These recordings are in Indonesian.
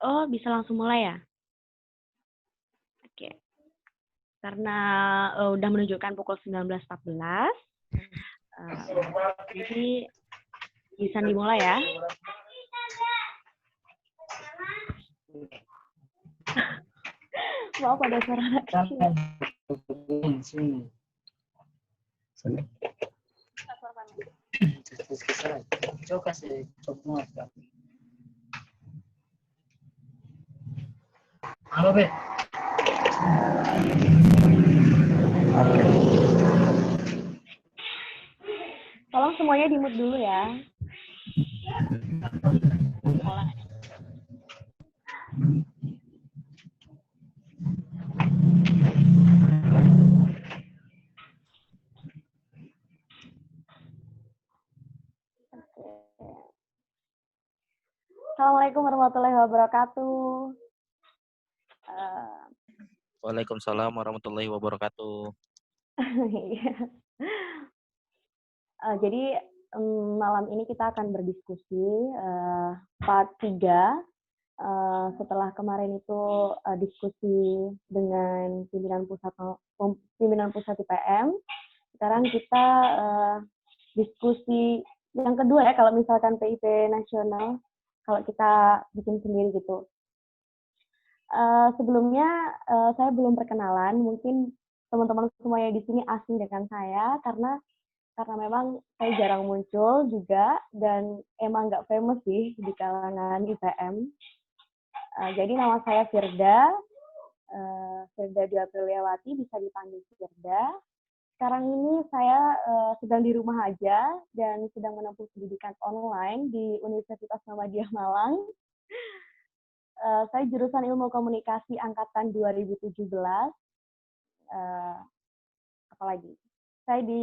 Oh, bisa langsung mulai ya? Oke. Karena udah menunjukkan pukul 19.14, jadi bisa dimulai ya. Maaf ada suara anak kecil. Halo, Be. Tolong semuanya di-mute dulu ya. Assalamualaikum warahmatullahi wabarakatuh. Waalaikumsalam warahmatullahi wabarakatuh. Jadi malam ini kita akan berdiskusi part 3. Setelah kemarin itu diskusi dengan pimpinan pusat IPM, sekarang kita diskusi yang kedua ya, kalau misalkan PIP nasional, kalau kita bikin sendiri gitu. Sebelumnya saya belum perkenalan, mungkin teman-teman semuanya di sini asing dengan saya karena memang saya jarang muncul juga dan emang nggak famous sih di kalangan IPM. Jadi nama saya Firda Dwi Apriliawati, bisa dipanggil Firda. Sekarang ini saya sedang di rumah aja dan sedang menempuh pendidikan online di Universitas Muhammadiyah Malang. Saya jurusan Ilmu Komunikasi angkatan 2017. Apalagi? Saya di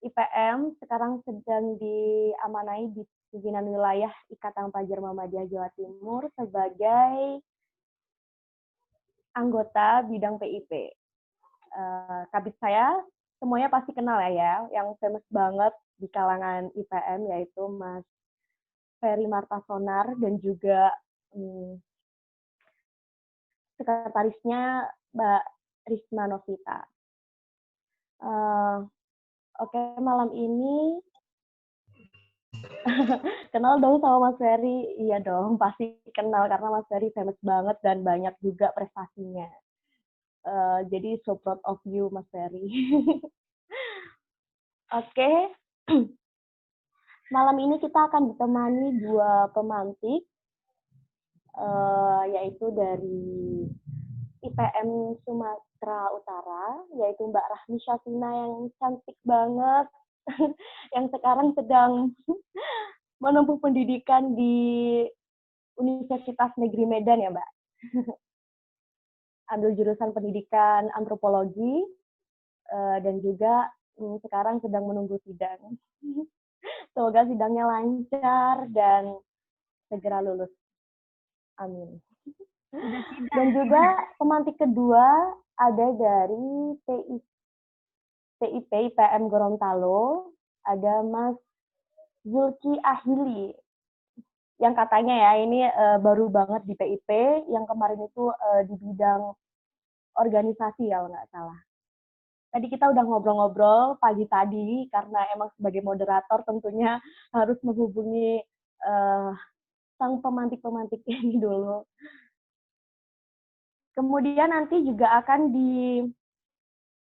IPM sekarang sedang diamanai di pimpinan wilayah Ikatan Pelajar Muhammadiyah Jawa Timur sebagai anggota bidang PIP. Kabit saya semuanya pasti kenal ya, yang famous banget di kalangan IPM yaitu Mas Ferry Martasonar dan juga sekretarisnya Mbak Risma Novita. Oke, malam ini kenal dong sama Mas Ferry. Iya dong, pasti kenal karena Mas Ferry famous banget dan banyak juga prestasinya. Jadi so proud of you, Mas Ferry. Oke. Malam ini kita akan ditemani dua pemantik, yaitu dari IPM Sumatera Utara, yaitu Mbak Rahmi Syafina yang cantik banget, yang sekarang sedang menempuh pendidikan di Universitas Negeri Medan ya, Mbak. Ambil jurusan pendidikan antropologi dan juga sekarang sedang menunggu sidang. Semoga sidangnya lancar dan segera lulus. Amin. Dan juga pemantik kedua ada dari PIP IPM Gorontalo, ada Mas Zulki Ahili, yang katanya ya ini baru banget di PIP, yang kemarin itu di bidang organisasi kalau nggak salah. Tadi kita udah ngobrol-ngobrol pagi tadi, karena emang sebagai moderator tentunya harus menghubungi sang pemantik-pemantik ini dulu. Kemudian nanti juga akan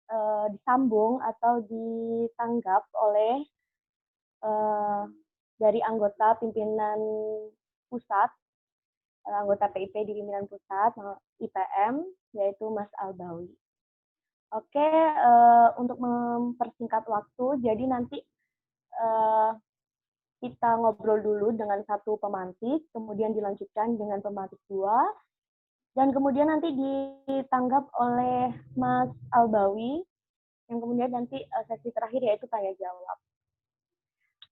disambung atau ditanggap oleh dari anggota pimpinan pusat, anggota PIP di pimpinan pusat IPM, yaitu Mas Albawi. Oke, untuk mempersingkat waktu, jadi nanti kita ngobrol dulu dengan satu pemantik, kemudian dilanjutkan dengan pemantik dua, dan kemudian nanti ditanggap oleh Mas Albawi, yang kemudian nanti sesi terakhir yaitu tanya jawab.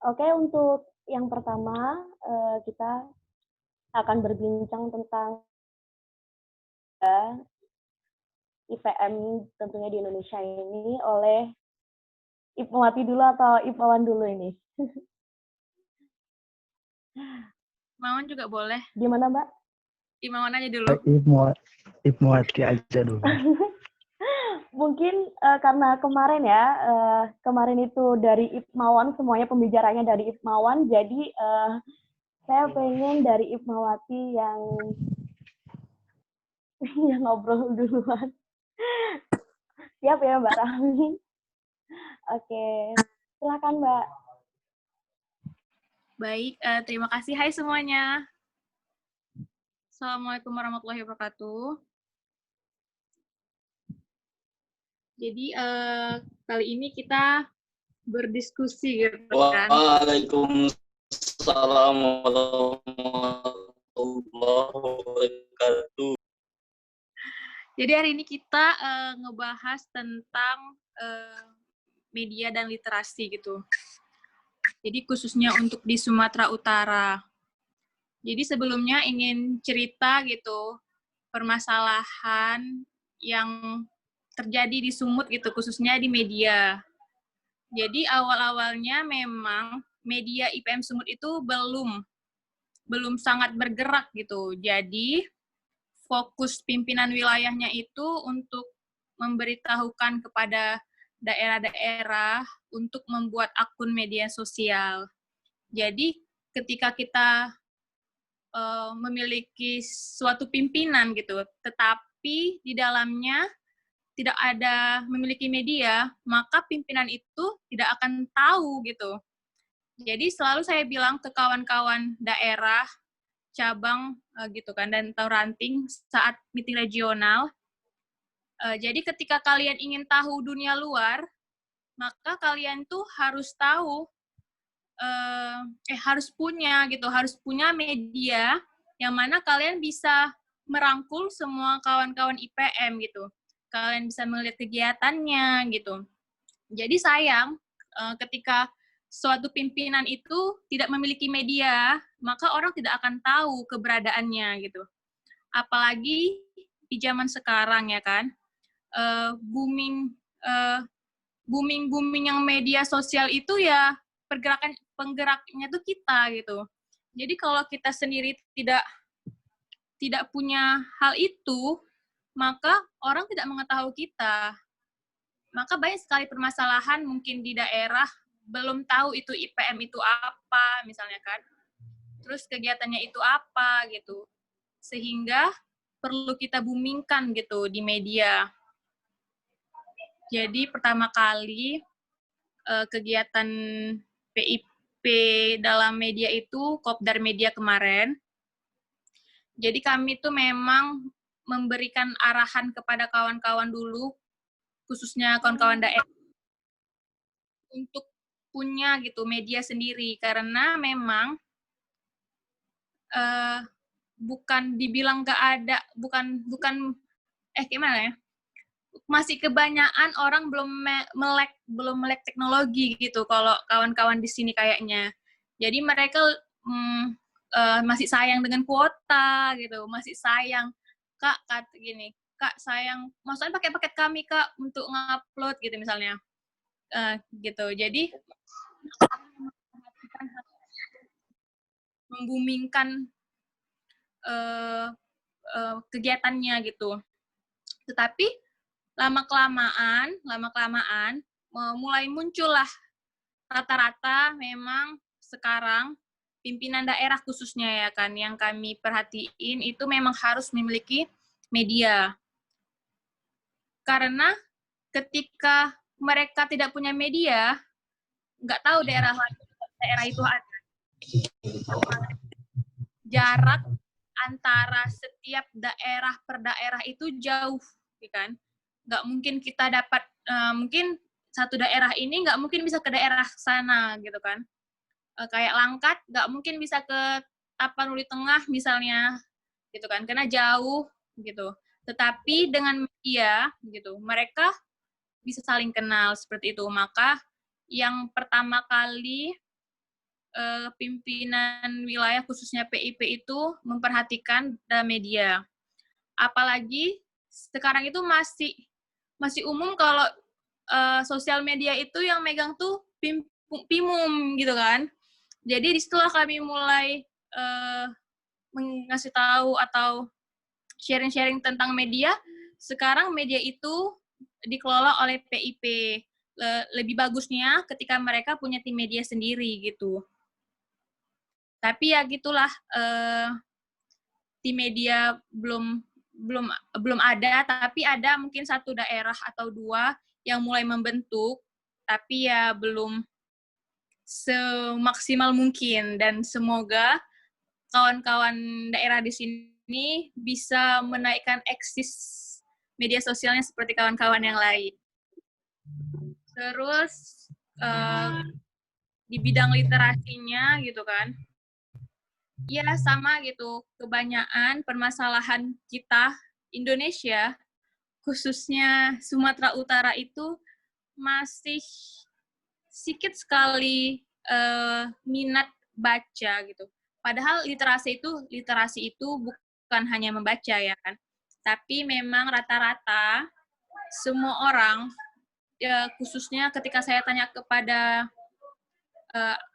Oke, untuk yang pertama kita akan berbincang tentang IPM tentunya di Indonesia ini oleh Ipmawati dulu atau Ipwawan dulu ini? Mawan juga boleh. Gimana, Mbak? Imawan aja dulu. Ibnu Wati aja dulu. Mungkin karena kemarin itu dari Ipmawan, semuanya pembicaranya dari Ipmawan, jadi saya pengen dari Ipmawati yang ngobrol duluan. Siap ya Mbak Rahmi? Oke, silakan Mbak. Baik, terima kasih. Hai semuanya. Assalamualaikum warahmatullahi wabarakatuh. Jadi kali ini kita berdiskusi gitu kan. Waalaikumsalam warahmatullahi wabarakatuh. Jadi hari ini kita ngebahas tentang media dan literasi gitu. Jadi khususnya untuk di Sumatera Utara. Jadi sebelumnya ingin cerita gitu permasalahan yang terjadi di Sumut gitu, khususnya di media. Jadi awal-awalnya memang media IPM Sumut itu belum sangat bergerak gitu. Jadi fokus pimpinan wilayahnya itu untuk memberitahukan kepada daerah-daerah untuk membuat akun media sosial. Jadi ketika kita memiliki suatu pimpinan gitu, tetapi di dalamnya tidak ada memiliki media, maka pimpinan itu tidak akan tahu gitu. Jadi selalu saya bilang ke kawan-kawan daerah, cabang gitu kan, dan ranting saat meeting regional, jadi ketika kalian ingin tahu dunia luar, maka kalian tuh harus tahu, harus punya media yang mana kalian bisa merangkul semua kawan-kawan IPM gitu. Kalian bisa melihat kegiatannya gitu. Jadi sayang ketika suatu pimpinan itu tidak memiliki media, maka orang tidak akan tahu keberadaannya gitu. Apalagi di zaman sekarang ya kan, booming yang media sosial itu ya penggeraknya tuh kita gitu. Jadi kalau kita sendiri tidak punya hal itu, maka orang tidak mengetahui kita. Maka banyak sekali permasalahan mungkin di daerah belum tahu itu IPM itu apa misalnya kan. Terus kegiatannya itu apa gitu. Sehingga perlu kita boomingkan gitu di media. Jadi pertama kali kegiatan PIP dalam media itu Kopdar Media kemarin. Jadi kami tuh memang memberikan arahan kepada kawan-kawan dulu, khususnya kawan-kawan daerah, untuk punya gitu media sendiri, karena memang bukan dibilang nggak ada, gimana ya? Masih kebanyakan orang belum melek teknologi gitu kalau kawan-kawan di sini kayaknya. Jadi mereka masih sayang dengan kuota gitu, masih sayang Kak gini, Kak sayang, maksudnya pakai paket kami Kak untuk ngupload gitu misalnya. Gitu. Jadi membumingkan kegiatannya gitu. Tetapi lama-kelamaan mulai muncullah rata-rata memang sekarang pimpinan daerah khususnya ya kan yang kami perhatiin itu memang harus memiliki media. Karena ketika mereka tidak punya media, nggak tahu daerah itu ada. Jarak antara setiap daerah per daerah itu jauh, kan? Nggak mungkin kita dapat, mungkin satu daerah ini nggak mungkin bisa ke daerah sana, gitu kan. Kayak Langkat, nggak mungkin bisa ke Tapanuli Tengah misalnya, gitu kan, karena jauh, gitu. Tetapi dengan media, gitu, mereka bisa saling kenal seperti itu. Maka yang pertama kali pimpinan wilayah khususnya PIP itu memperhatikan media. Apalagi sekarang itu masih umum kalau sosial media itu yang megang tuh PIMUM gitu kan. Jadi disitulah kami mulai ngasih tahu atau sharing-sharing tentang media, sekarang media itu dikelola oleh PIP. Lebih bagusnya ketika mereka punya tim media sendiri gitu. Tapi ya gitulah, tim media belum ada, tapi ada mungkin satu daerah atau dua yang mulai membentuk, tapi ya belum semaksimal mungkin, dan semoga kawan-kawan daerah di sini bisa menaikkan eksis media sosialnya seperti kawan-kawan yang lain. Terus di bidang literasinya gitu kan, ya sama gitu, kebanyakan permasalahan kita Indonesia, khususnya Sumatera Utara itu masih sedikit sekali minat baca gitu. Padahal literasi itu bukan hanya membaca ya kan, tapi memang rata-rata semua orang, ya, khususnya ketika saya tanya kepada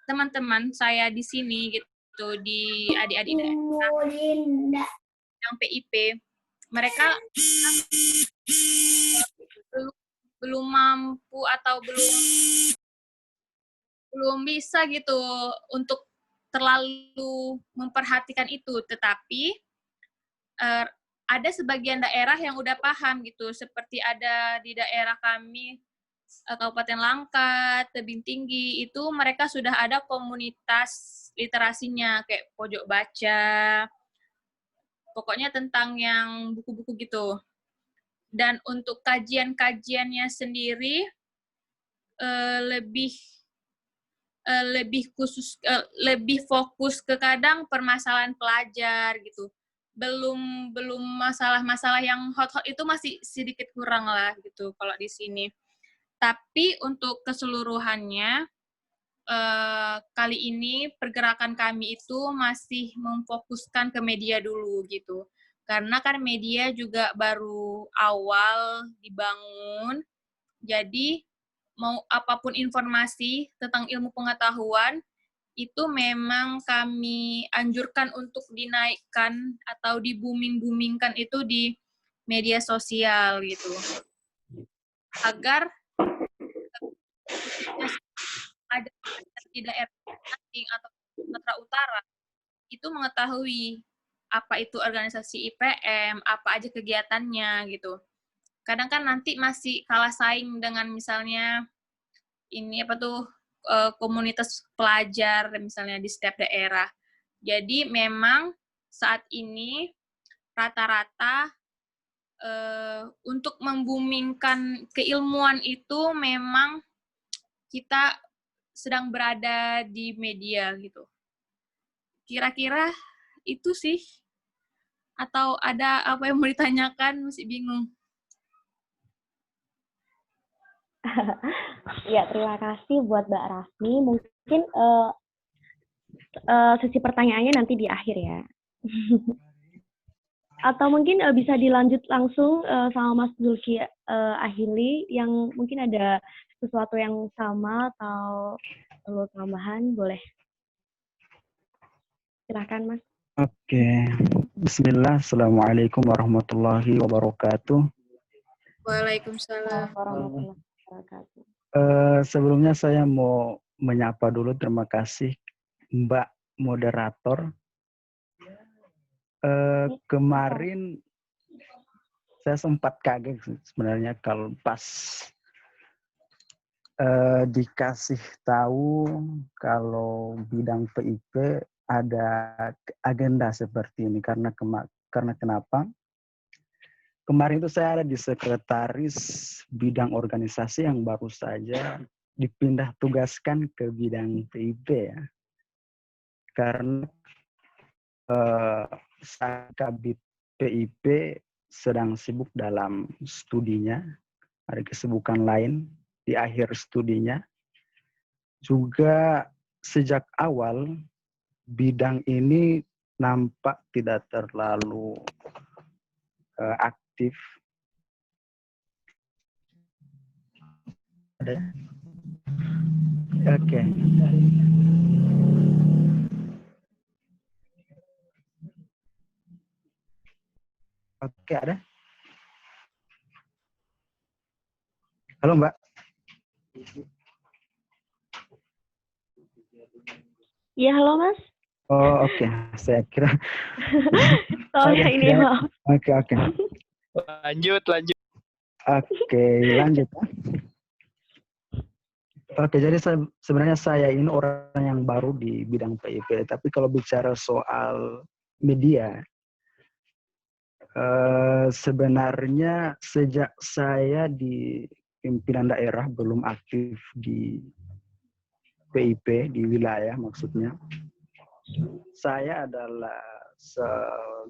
teman-teman saya di sini gitu, di adik-adik yang PIP, mereka belum mampu atau belum bisa gitu untuk terlalu memperhatikan itu, tetapi ada sebagian daerah yang udah paham gitu, seperti ada di daerah kami, Kabupaten Langkat, Tebing Tinggi, itu mereka sudah ada komunitas literasinya, kayak pojok baca, pokoknya tentang yang buku-buku gitu. Dan untuk kajian-kajiannya sendiri lebih khusus, lebih fokus ke kadang permasalahan pelajar gitu. Belum masalah-masalah yang hot-hot itu masih sedikit kurang lah gitu kalau di sini. Tapi untuk keseluruhannya, kali ini pergerakan kami itu masih memfokuskan ke media dulu gitu. Karena kan media juga baru awal dibangun, jadi mau apapun informasi tentang ilmu pengetahuan, itu memang kami anjurkan untuk dinaikkan atau di-booming-boomingkan itu di media sosial gitu. Agar ada di daerah asing atau Sumatera Utara itu mengetahui apa itu organisasi IPM, apa aja kegiatannya gitu. Kadang kan nanti masih kalah saing dengan misalnya ini apa tuh komunitas pelajar misalnya di setiap daerah. Jadi memang saat ini rata-rata untuk membumingkan keilmuan itu memang kita sedang berada di media gitu. Kira-kira itu sih. Atau ada apa yang mau ditanyakan? Masih bingung. Ya, terima kasih buat Mbak Rafni. Mungkin sesi pertanyaannya nanti di akhir ya. Atau mungkin bisa dilanjut langsung sama Mas Zulki Ahili yang mungkin ada sesuatu yang sama atau perlu tambahan, boleh. Silakan, Mas. Oke. Bismillah. Assalamualaikum warahmatullahi wabarakatuh. Waalaikumsalam. Warahmatullahi wabarakatuh. Sebelumnya saya mau menyapa dulu, terima kasih Mbak moderator. Kemarin saya sempat kaget sebenarnya kalau pas dikasih tahu kalau bidang PIP ada agenda seperti ini, karena kenapa? Kemarin itu saya ada di sekretaris bidang organisasi yang baru saja dipindah tugaskan ke bidang PIP ya. Karena saya kabit PIP sedang sibuk dalam studinya, ada kesibukan lain di akhir studinya. Juga sejak awal bidang ini nampak tidak terlalu aktif. Ada? Oke. Oke, ada? Halo, Mbak. Iya, halo Mas. Oh, oke. Saya kira. Soalnya Saya ini kira. maaf. Oke. Lanjut. Oke, lanjut. Oke, jadi sebenarnya saya ini orang yang baru di bidang PIP. Tapi kalau bicara soal media, sebenarnya sejak saya di pimpinan daerah belum aktif di PIP, di wilayah maksudnya. Saya adalah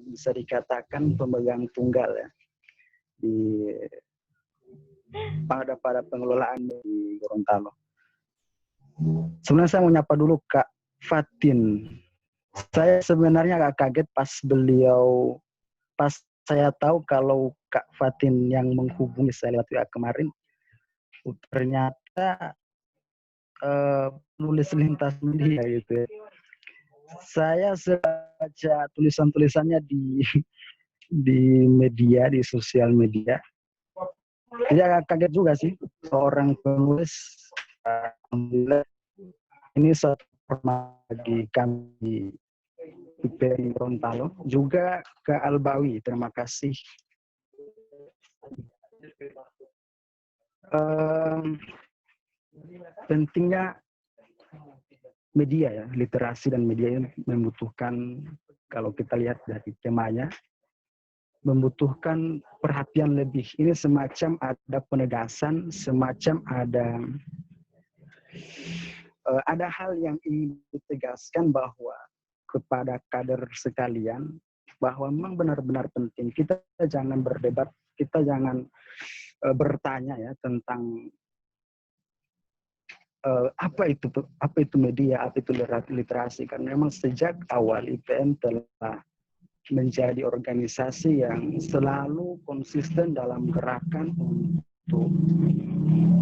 bisa dikatakan pemegang tunggal ya pada pengelolaan di Gorontalo. Sebenarnya saya mau nyapa dulu Kak Fatin. Saya sebenarnya agak kaget pas saya tahu kalau Kak Fatin yang menghubungi saya lewat WA kemarin, ternyata nulis lintas media gitu ya. Saya baca tulisan-tulisannya di media, di sosial media. Jadi agak kaget juga sih seorang penulis. Alhamdulillah ini satu hormat bagi kami IPM Gorontalo, juga ke Albawi. Terima kasih. Pentingnya media ya, literasi dan media ini membutuhkan, kalau kita lihat dari temanya, membutuhkan perhatian lebih. Ini semacam ada penegasan, semacam ada hal yang ingin ditegaskan bahwa kepada kader sekalian, bahwa memang benar-benar penting. Kita jangan berdebat, kita jangan bertanya ya tentang apa itu media, apa itu literasi, karena memang sejak awal IPM telah menjadi organisasi yang selalu konsisten dalam gerakan untuk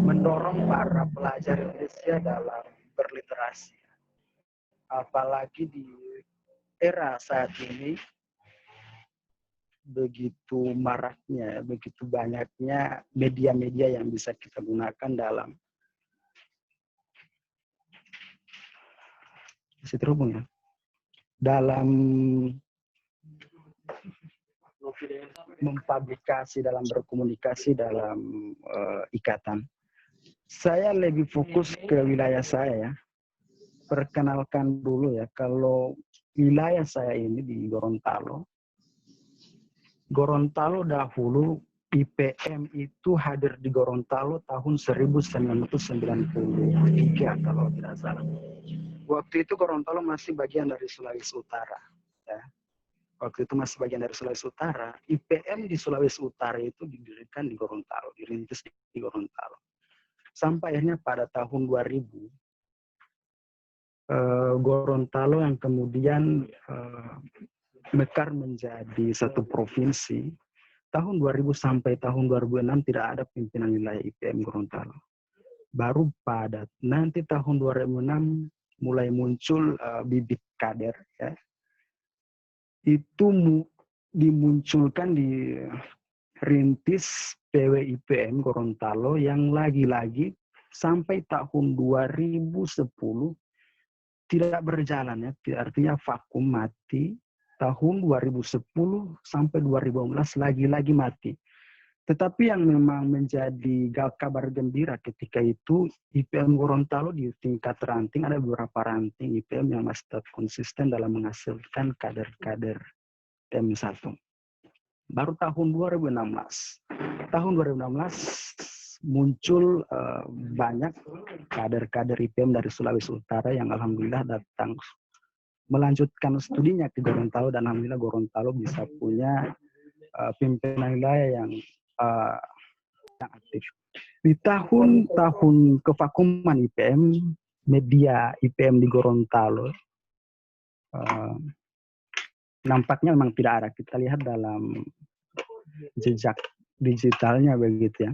mendorong para pelajar Indonesia dalam berliterasi. Apalagi di era saat ini begitu maraknya, begitu banyaknya media-media yang bisa kita gunakan dalam dalam mempublikasi, dalam berkomunikasi, dalam ikatan. Saya lebih fokus ke wilayah saya ya. Perkenalkan dulu ya, kalau wilayah saya ini di Gorontalo. Gorontalo dahulu IPM itu hadir di Gorontalo tahun 1993 kalau tidak salah. Waktu itu Gorontalo masih bagian dari Sulawesi Utara. Ya. Waktu itu masih bagian dari Sulawesi Utara. IPM di Sulawesi Utara itu didirikan di Gorontalo, dirintis di Gorontalo. Sampai akhirnya pada tahun 2000, Gorontalo yang kemudian mekar menjadi satu provinsi. Tahun 2000 sampai tahun 2006 tidak ada pimpinan wilayah IPM Gorontalo. Baru pada nanti tahun 2006 mulai muncul bibit kader ya. Itu dimunculkan di rintis PWIPM Gorontalo yang lagi-lagi sampai tahun 2010 tidak berjalan ya, artinya vakum, mati. Tahun 2010 sampai 2015 lagi-lagi mati. Tetapi yang memang menjadi kabar gembira ketika itu, IPM Gorontalo di tingkat ranting, ada beberapa ranting IPM yang masih tetap konsisten dalam menghasilkan kader-kader TM1. Baru tahun 2016. Tahun 2016 muncul banyak kader-kader IPM dari Sulawesi Utara yang alhamdulillah datang melanjutkan studinya ke Gorontalo, dan alhamdulillah Gorontalo bisa punya pimpinan wilayah yang aktif. Di tahun-tahun kevakuman IPM, media IPM di Gorontalo nampaknya memang tidak ada. Kita lihat dalam jejak digitalnya begitu ya.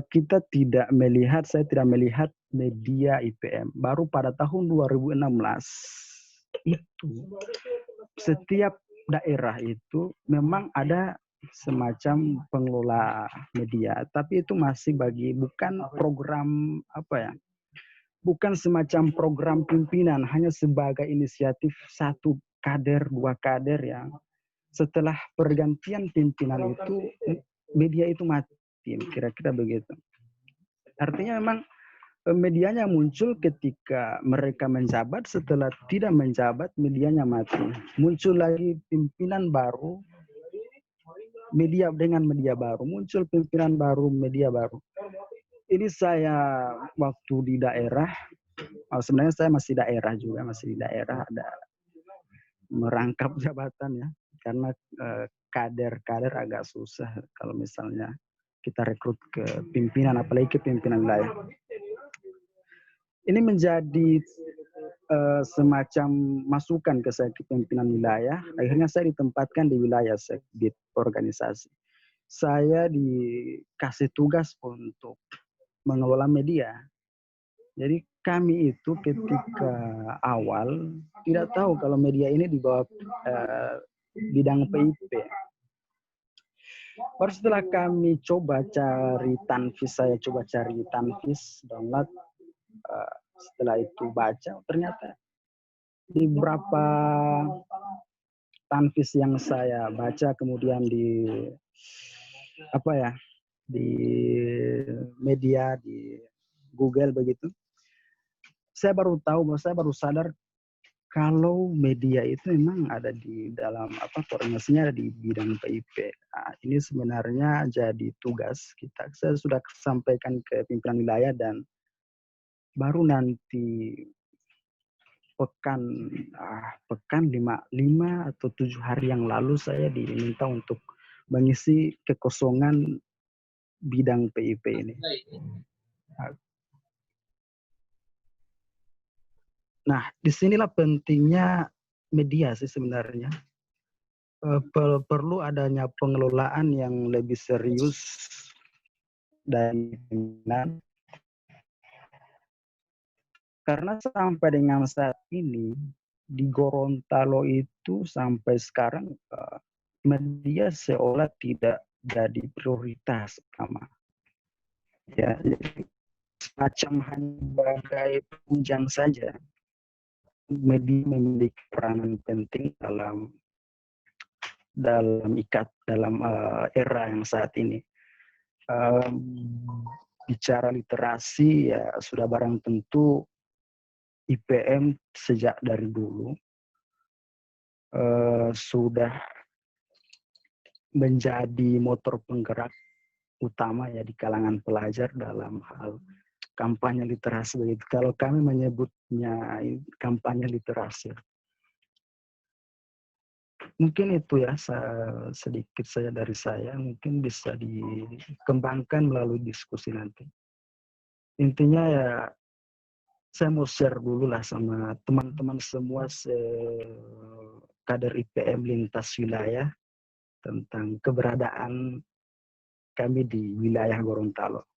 Kita tidak melihat, saya tidak melihat media IPM. Baru pada tahun 2016 itu setiap daerah itu memang ada semacam pengelola media, tapi itu masih bukan program bukan semacam program pimpinan, hanya sebagai inisiatif satu kader, dua kader yang setelah pergantian pimpinan itu media itu mati, kira-kira begitu. Artinya memang medianya muncul ketika mereka menjabat, setelah tidak menjabat medianya mati. Muncul lagi pimpinan baru, media dengan media baru, muncul pimpinan baru, media baru. Ini saya waktu di daerah, sebenarnya saya masih daerah juga, masih di daerah ada merangkap jabatan ya, karena kader-kader agak susah kalau misalnya kita rekrut ke pimpinan, apalagi ke pimpinan wilayah. Ini menjadi semacam masukan ke saya ke pimpinan wilayah. Akhirnya saya ditempatkan di wilayah sekbid organisasi. Saya dikasih tugas untuk mengelola media. Jadi kami itu ketika awal tidak tahu kalau media ini di bawah bidang PIP. Baru setelah kami coba cari tanfis, saya coba cari tanfis, download, setelah itu baca, ternyata di beberapa tanfis yang saya baca, kemudian di di media, di Google begitu, saya baru tahu, saya baru sadar kalau media itu memang ada di dalam koordinasinya ada di bidang PIP. Nah, ini sebenarnya jadi tugas kita. Saya sudah sampaikan ke pimpinan wilayah dan baru nanti pekan 5 atau 7 hari yang lalu saya diminta untuk mengisi kekosongan bidang PIP ini. Nah, disinilah pentingnya media sih sebenarnya. Perlu adanya pengelolaan yang lebih serius dari pimpinan. Karena sampai dengan saat ini, di Gorontalo itu sampai sekarang media seolah tidak jadi prioritas utama. Ya, jadi semacam hanya sebagai penunjang saja. Media memiliki peranan penting dalam era yang saat ini. Bicara literasi ya sudah barang tentu IPM sejak dari dulu sudah menjadi motor penggerak utama ya di kalangan pelajar dalam hal kampanye literasi begitu. Kalau kami menyebutnya kampanye literasi. Mungkin itu ya sedikit saja dari saya, mungkin bisa dikembangkan melalui diskusi nanti. Intinya ya saya mau share dulu lah sama teman-teman semua kader IPM lintas wilayah tentang keberadaan kami di wilayah Gorontalo.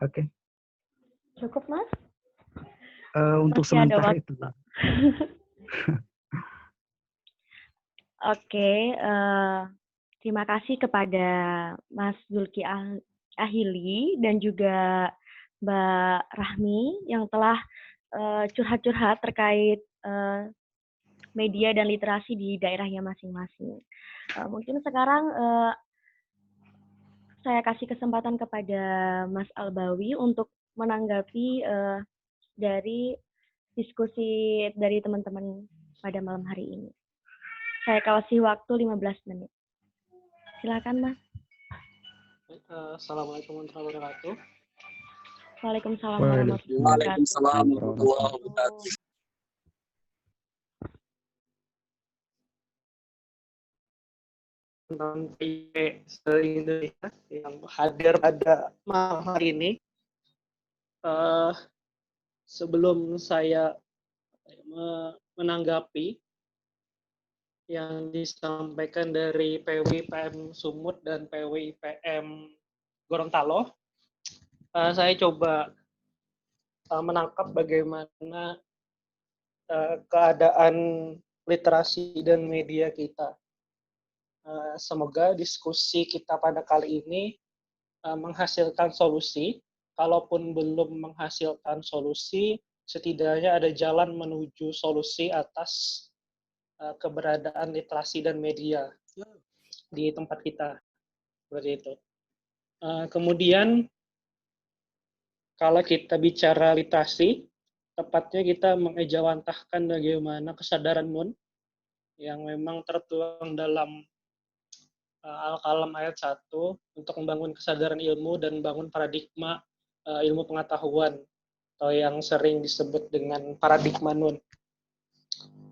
Oke. Cukup, Mas? Untuk sementara itu. Oke, terima kasih kepada Mas Zulki Ahili dan juga Mbak Rahmi yang telah curhat-curhat terkait media dan literasi di daerahnya masing-masing. Mungkin sekarang saya kasih kesempatan kepada Mas Albawi untuk menanggapi dari diskusi dari teman-teman pada malam hari ini. Saya kasih waktu 15 menit. Silakan, Mas. Assalamualaikum warahmatullahi wabarakatuh. Waalaikumsalam warahmatullahi wabarakatuh. Tentang PIP se-Indonesia yang hadir pada malam hari ini. Sebelum saya menanggapi yang disampaikan dari PWIPM Sumut dan PWIPM Gorontalo, saya coba menangkap bagaimana keadaan literasi dan media kita. Semoga diskusi kita pada kali ini menghasilkan solusi. Kalaupun belum menghasilkan solusi, setidaknya ada jalan menuju solusi atas keberadaan literasi dan media di tempat kita. Seperti itu. Kemudian, kalau kita bicara literasi, tepatnya kita mengejawantahkan bagaimana kesadaran Nun yang memang tertuang dalam Al-Qalam ayat 1 untuk membangun kesadaran ilmu dan membangun paradigma ilmu pengetahuan atau yang sering disebut dengan paradigma Nun.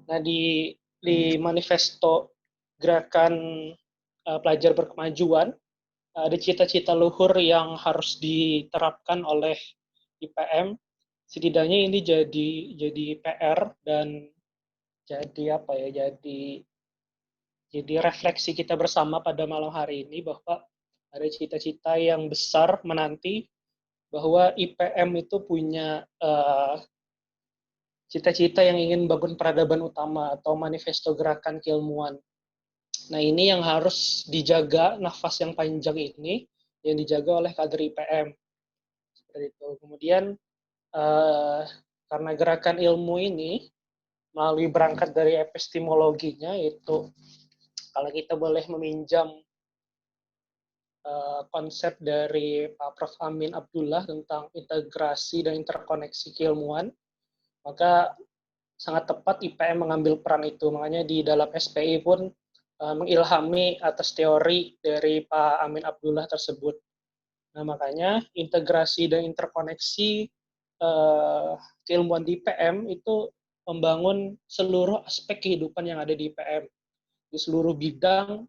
Nah, di manifesto gerakan pelajar berkemajuan ada cita-cita luhur yang harus diterapkan oleh IPM. Setidaknya ini jadi PR dan jadi refleksi kita bersama pada malam hari ini bahwa ada cita-cita yang besar menanti bahwa IPM itu punya cita-cita yang ingin bangun peradaban utama atau manifesto gerakan keilmuan. Nah, ini yang harus dijaga, nafas yang panjang ini yang dijaga oleh kader IPM. Seperti itu. Kemudian karena gerakan ilmu ini melalui berangkat dari epistemologinya, yaitu kalau kita boleh meminjam konsep dari Pak Prof. Amin Abdullah tentang integrasi dan interkoneksi keilmuan, maka sangat tepat IPM mengambil peran itu. Makanya di dalam SPI pun mengilhami atas teori dari Pak Amin Abdullah tersebut. Nah, makanya integrasi dan interkoneksi keilmuan di IPM itu membangun seluruh aspek kehidupan yang ada di IPM. Di seluruh bidang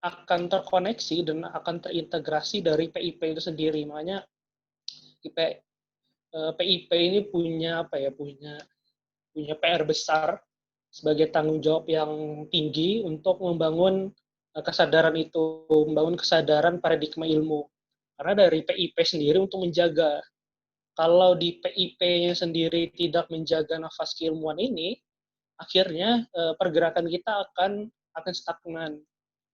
akan terkoneksi dan akan terintegrasi dari PIP itu sendiri. Makanya PIP ini punya PR besar sebagai tanggung jawab yang tinggi untuk membangun kesadaran itu, membangun kesadaran paradigma ilmu. Karena dari PIP sendiri untuk menjaga, kalau di PIP-nya sendiri tidak menjaga nafas keilmuan ini, akhirnya pergerakan kita akan stagnan.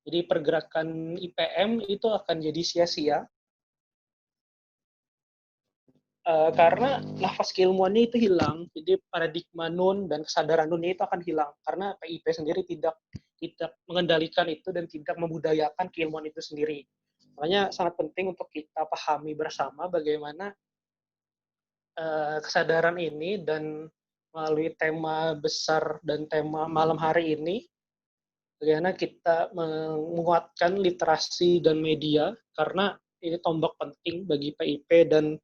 Jadi pergerakan IPM itu akan jadi sia-sia karena nafas keilmuannya itu hilang. Jadi paradigma Nun dan kesadaran Nun itu akan hilang karena PIP sendiri tidak mengendalikan itu dan tidak membudayakan keilmuan itu sendiri. Makanya sangat penting untuk kita pahami bersama bagaimana kesadaran ini, dan melalui tema besar dan tema malam hari ini, bagaimana kita menguatkan literasi dan media, karena ini tombak penting bagi PIP dan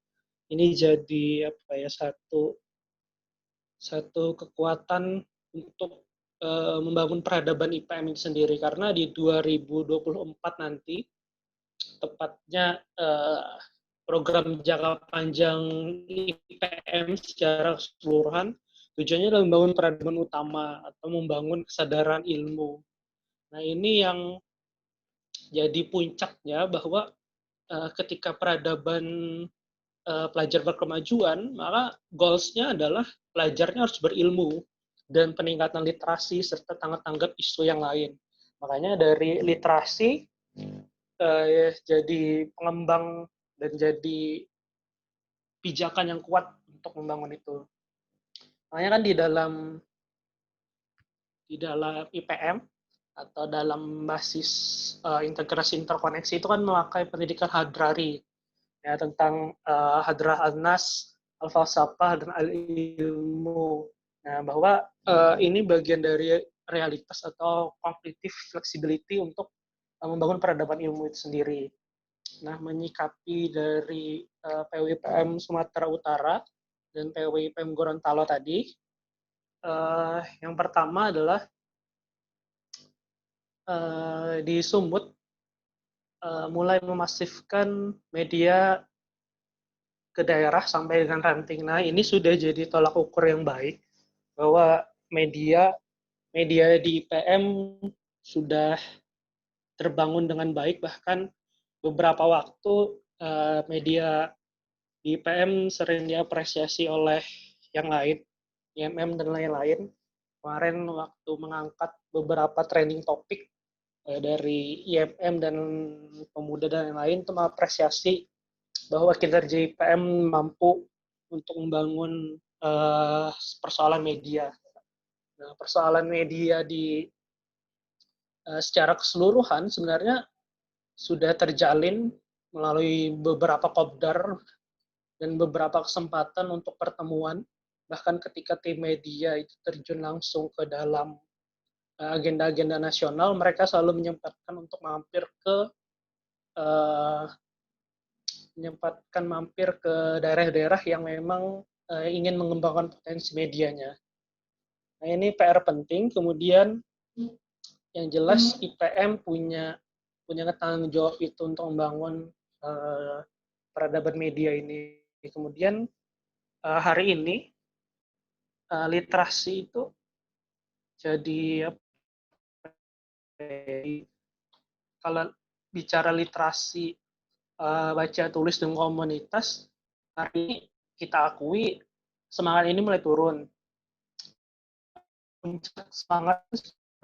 ini jadi satu kekuatan untuk membangun peradaban IPM ini sendiri. Karena di 2024 nanti, tepatnya program jangka panjang IPM secara keseluruhan tujuannya adalah membangun peradaban utama atau membangun kesadaran ilmu. Nah, ini yang jadi puncaknya bahwa ketika peradaban pelajar berkemajuan, maka goals-nya adalah pelajarnya harus berilmu dan peningkatan literasi serta tanggap isu yang lain. Makanya dari literasi jadi pengembang dan jadi pijakan yang kuat untuk membangun itu. Makanya kan di dalam IPM atau dalam basis integrasi interkoneksi itu kan memakai pendidikan hadrari, ya, tentang hadrah al-nas, al-falsafah, dan al-ilmu. Nah, bahwa ini bagian dari realitas atau cognitive flexibility untuk membangun peradaban ilmu itu sendiri. Nah, menyikapi dari PWIPM Sumatera Utara dan PWIPM Gorontalo tadi, yang pertama adalah di Sumut mulai memasifkan media ke daerah sampai dengan ranting. Nah, ini sudah jadi tolak ukur yang baik bahwa media di IPM sudah terbangun dengan baik, bahkan beberapa waktu media di IPM sering diapresiasi oleh yang lain, IMM dan lain-lain. Kemarin waktu mengangkat beberapa trending topik dari IMM dan pemuda dan lain-lain, itu mengapresiasi bahwa kinerja IPM mampu untuk membangun persoalan media. Nah, persoalan media di secara keseluruhan sebenarnya sudah terjalin melalui beberapa kopdar dan beberapa kesempatan untuk pertemuan. Bahkan ketika tim media itu terjun langsung ke dalam agenda-agenda nasional, mereka selalu menyempatkan untuk mampir ke daerah-daerah yang memang ingin mengembangkan potensi medianya. Nah, ini PR penting. Kemudian yang jelas IPM punya tanggung jawab itu untuk membangun peradaban media ini. Kemudian hari ini literasi itu jadi kalau bicara literasi baca tulis dan komunitas, hari ini kita akui semangat ini mulai turun. Puncak semangat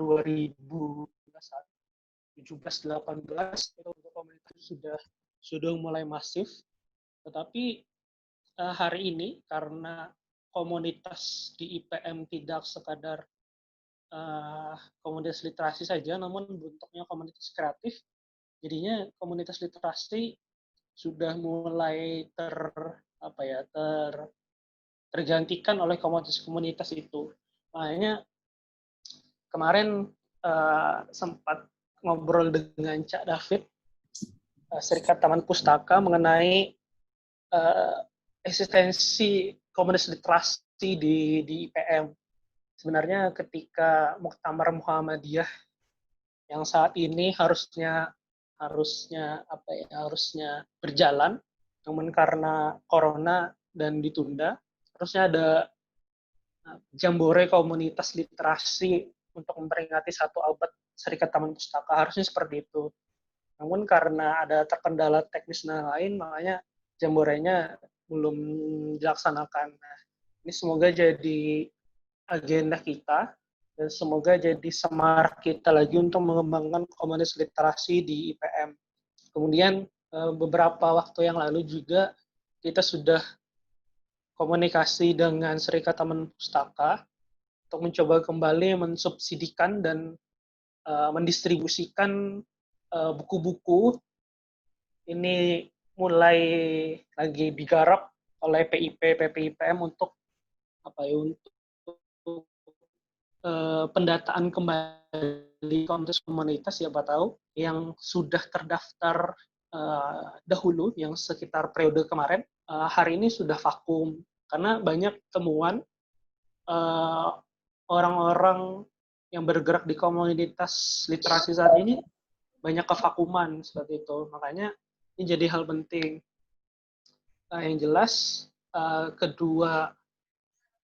2017-18 itu untuk komunitas sudah mulai masif, tetapi hari ini karena komunitas di IPM tidak sekadar komunitas literasi saja, namun bentuknya komunitas kreatif, jadinya komunitas literasi sudah mulai tergantikan oleh komunitas-komunitas itu. Makanya kemarin sempat ngobrol dengan Cak David, Serikat Taman Pustaka, mengenai eksistensi komunitas literasi di IPM. Sebenarnya ketika Muktamar Muhammadiyah yang saat ini harusnya berjalan, namun karena corona dan ditunda, harusnya ada jambore komunitas literasi untuk memperingati 1 abad Serikat Taman Pustaka, harusnya seperti itu. Namun karena ada terkendala teknis dan lain, makanya jamborenya belum dilaksanakan. Nah, ini semoga jadi agenda kita, dan semoga jadi semangat kita lagi untuk mengembangkan komunitas literasi di IPM. Kemudian beberapa waktu yang lalu juga kita sudah komunikasi dengan Serikat Taman Pustaka untuk mencoba kembali mensubsidikan dan mendistribusikan buku-buku. Ini mulai lagi digarap oleh PPIPM untuk pendataan kembali komunitas siapa tahu yang sudah terdaftar dahulu, yang sekitar periode kemarin, hari ini sudah vakum karena banyak temuan orang-orang yang bergerak di komunitas literasi saat ini banyak kevakuman seperti itu. Makanya ini jadi hal penting. Yang jelas kedua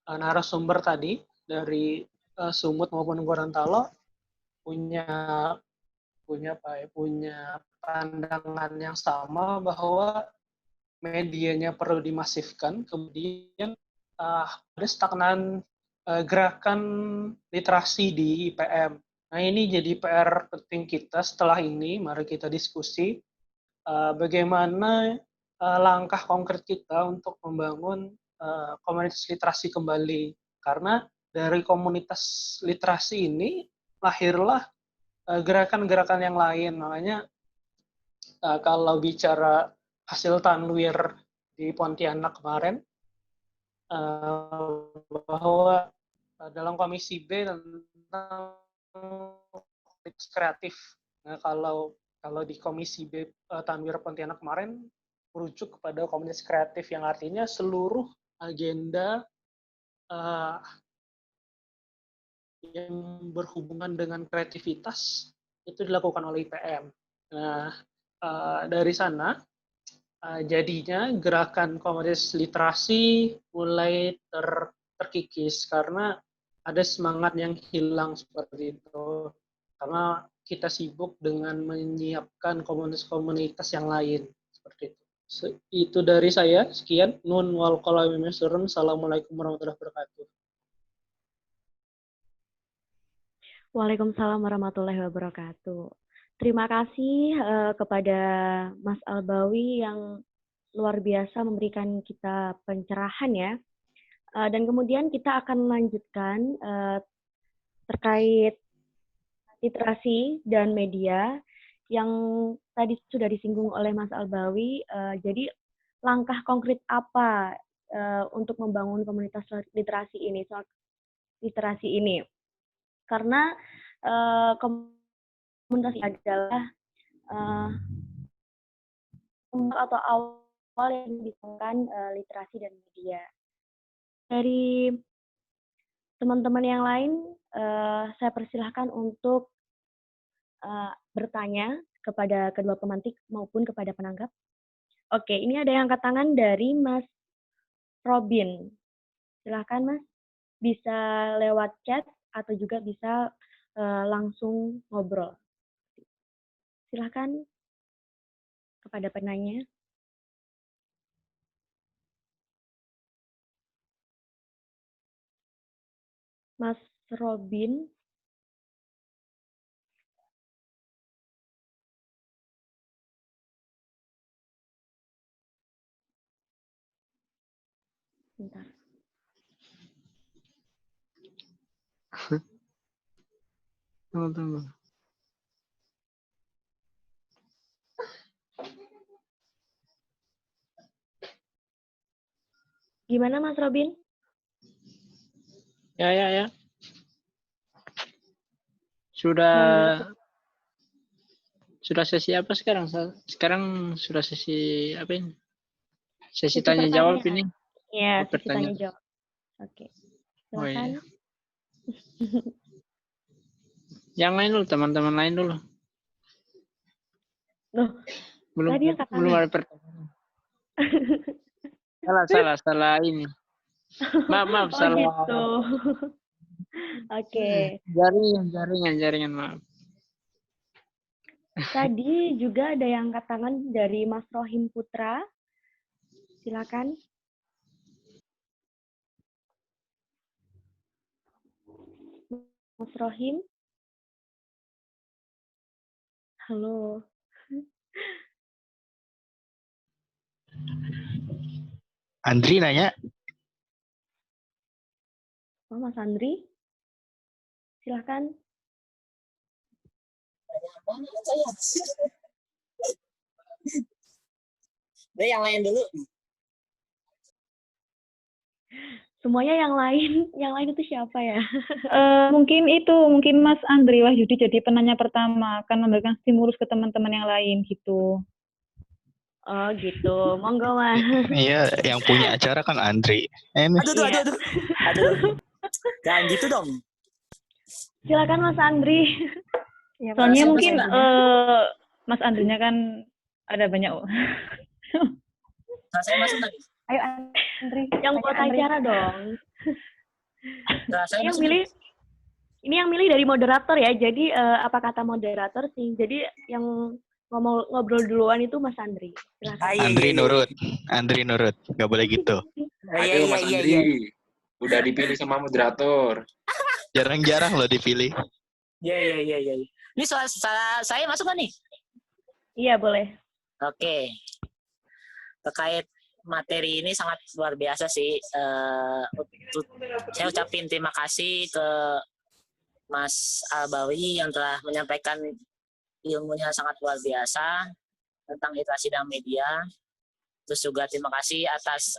narasumber tadi dari Sumut maupun Gorontalo punya pandangan yang sama bahwa medianya perlu dimasifkan. Kemudian ada stagnan gerakan literasi di IPM. Nah, ini jadi PR penting kita setelah ini. Mari kita diskusi bagaimana langkah konkret kita untuk membangun komunitas literasi kembali. Karena dari komunitas literasi ini lahirlah gerakan-gerakan yang lain. Makanya kalau bicara hasil tanwir di Pontianak kemarin, bahwa dalam komisi B tentang kreatif. Nah, kalau di komisi B tanwir Pontianak kemarin merujuk kepada komunitas kreatif, yang artinya seluruh agenda yang berhubungan dengan kreativitas itu dilakukan oleh IPM. Nah, dari sana jadinya gerakan komunitas literasi mulai terkikis karena ada semangat yang hilang seperti itu. Karena kita sibuk dengan menyiapkan komunitas-komunitas yang lain seperti itu. Itu dari saya. Sekian. Nun wal qalami masturun. Assalamualaikum warahmatullahi wabarakatuh. Waalaikumsalam warahmatullahi wabarakatuh. Terima kasih kepada Mas Albawi yang luar biasa memberikan kita pencerahan ya. Dan kemudian kita akan melanjutkan terkait literasi dan media yang tadi sudah disinggung oleh Mas Albawi. Jadi langkah konkret apa untuk membangun komunitas literasi ini, soal literasi ini? Karena komunitas ini adalah atau awal yang dibicarakan literasi dan media. Dari teman-teman yang lain, saya persilahkan untuk bertanya kepada kedua pemantik maupun kepada penanggap. Oke, ini ada yang angkat tangan dari Mas Robin. Silahkan Mas, bisa lewat chat atau juga bisa langsung ngobrol. Silahkan kepada penanya. Mas Robin. Bentar. Tunggu. Gimana Mas Robin? Ya. Sudah sesi apa sekarang? Sekarang sudah sesi apa ini? Sesi tanya jawab ini. Iya, sesi tanya jawab. Oke. Oh, Silakan. iya. Yang lain dulu, teman-teman lain dulu. Loh, belum ada pertanyaan. salah ini. Maaf, oh, salah. Gitu. Oke. Jaringan, maaf. Tadi juga ada yang angkat tangan dari Mas Rohim Putra. Silakan. Mas Rohim. Halo. Andri nanya. Oh, Mas Andri. Silakan. Yang lain dulu. Semuanya yang lain itu siapa ya? Mungkin Mas Andri Wahyudi jadi penanya pertama, akan memberikan stimulus ke teman-teman yang lain gitu. Oh gitu, monggo Mas. Iya, yang punya acara kan Andri. Aduh. Jangan gitu dong. Silakan Mas Andri. Ya, soalnya mungkin Mas Andrinya kan ada banyak. Saya masuk tadi. Ayo Andri, yang buat acara dong. Yang milih dari moderator ya. Jadi apa kata moderator sih? Jadi yang ngobrol duluan itu Mas Andri. Andri nurut. Gak boleh gitu. Aduh, Mas Andri. Udah dipilih sama moderator. Jarang-jarang loh dipilih. Iya. Ini saya masuk kan nih? Iya, boleh. Oke. Terkait materi ini sangat luar biasa sih. Saya ucapin terima kasih ke Mas Albawi yang telah menyampaikan ilmunya sangat luar biasa tentang literasi dan media. Terus juga terima kasih atas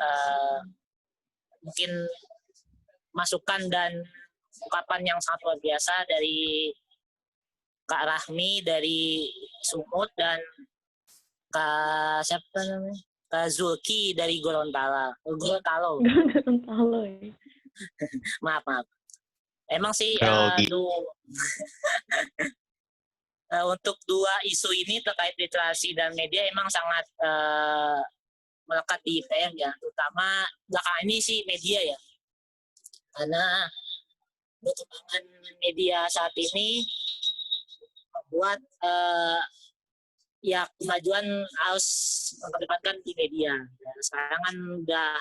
mungkin masukan dan ungkapan yang sangat luar biasa dari Kak Rahmi dari Sumut dan Kak Zulki dari Gorontalo. Ya. Maaf. Emang sih untuk dua isu ini terkait literasi dan media emang sangat melekat di IPM ya, terutama belakangan ini sih media ya. Karena perkembangan media saat ini membuat ya kemajuan harus mengedepankan di media. Ya, sekarang kan udah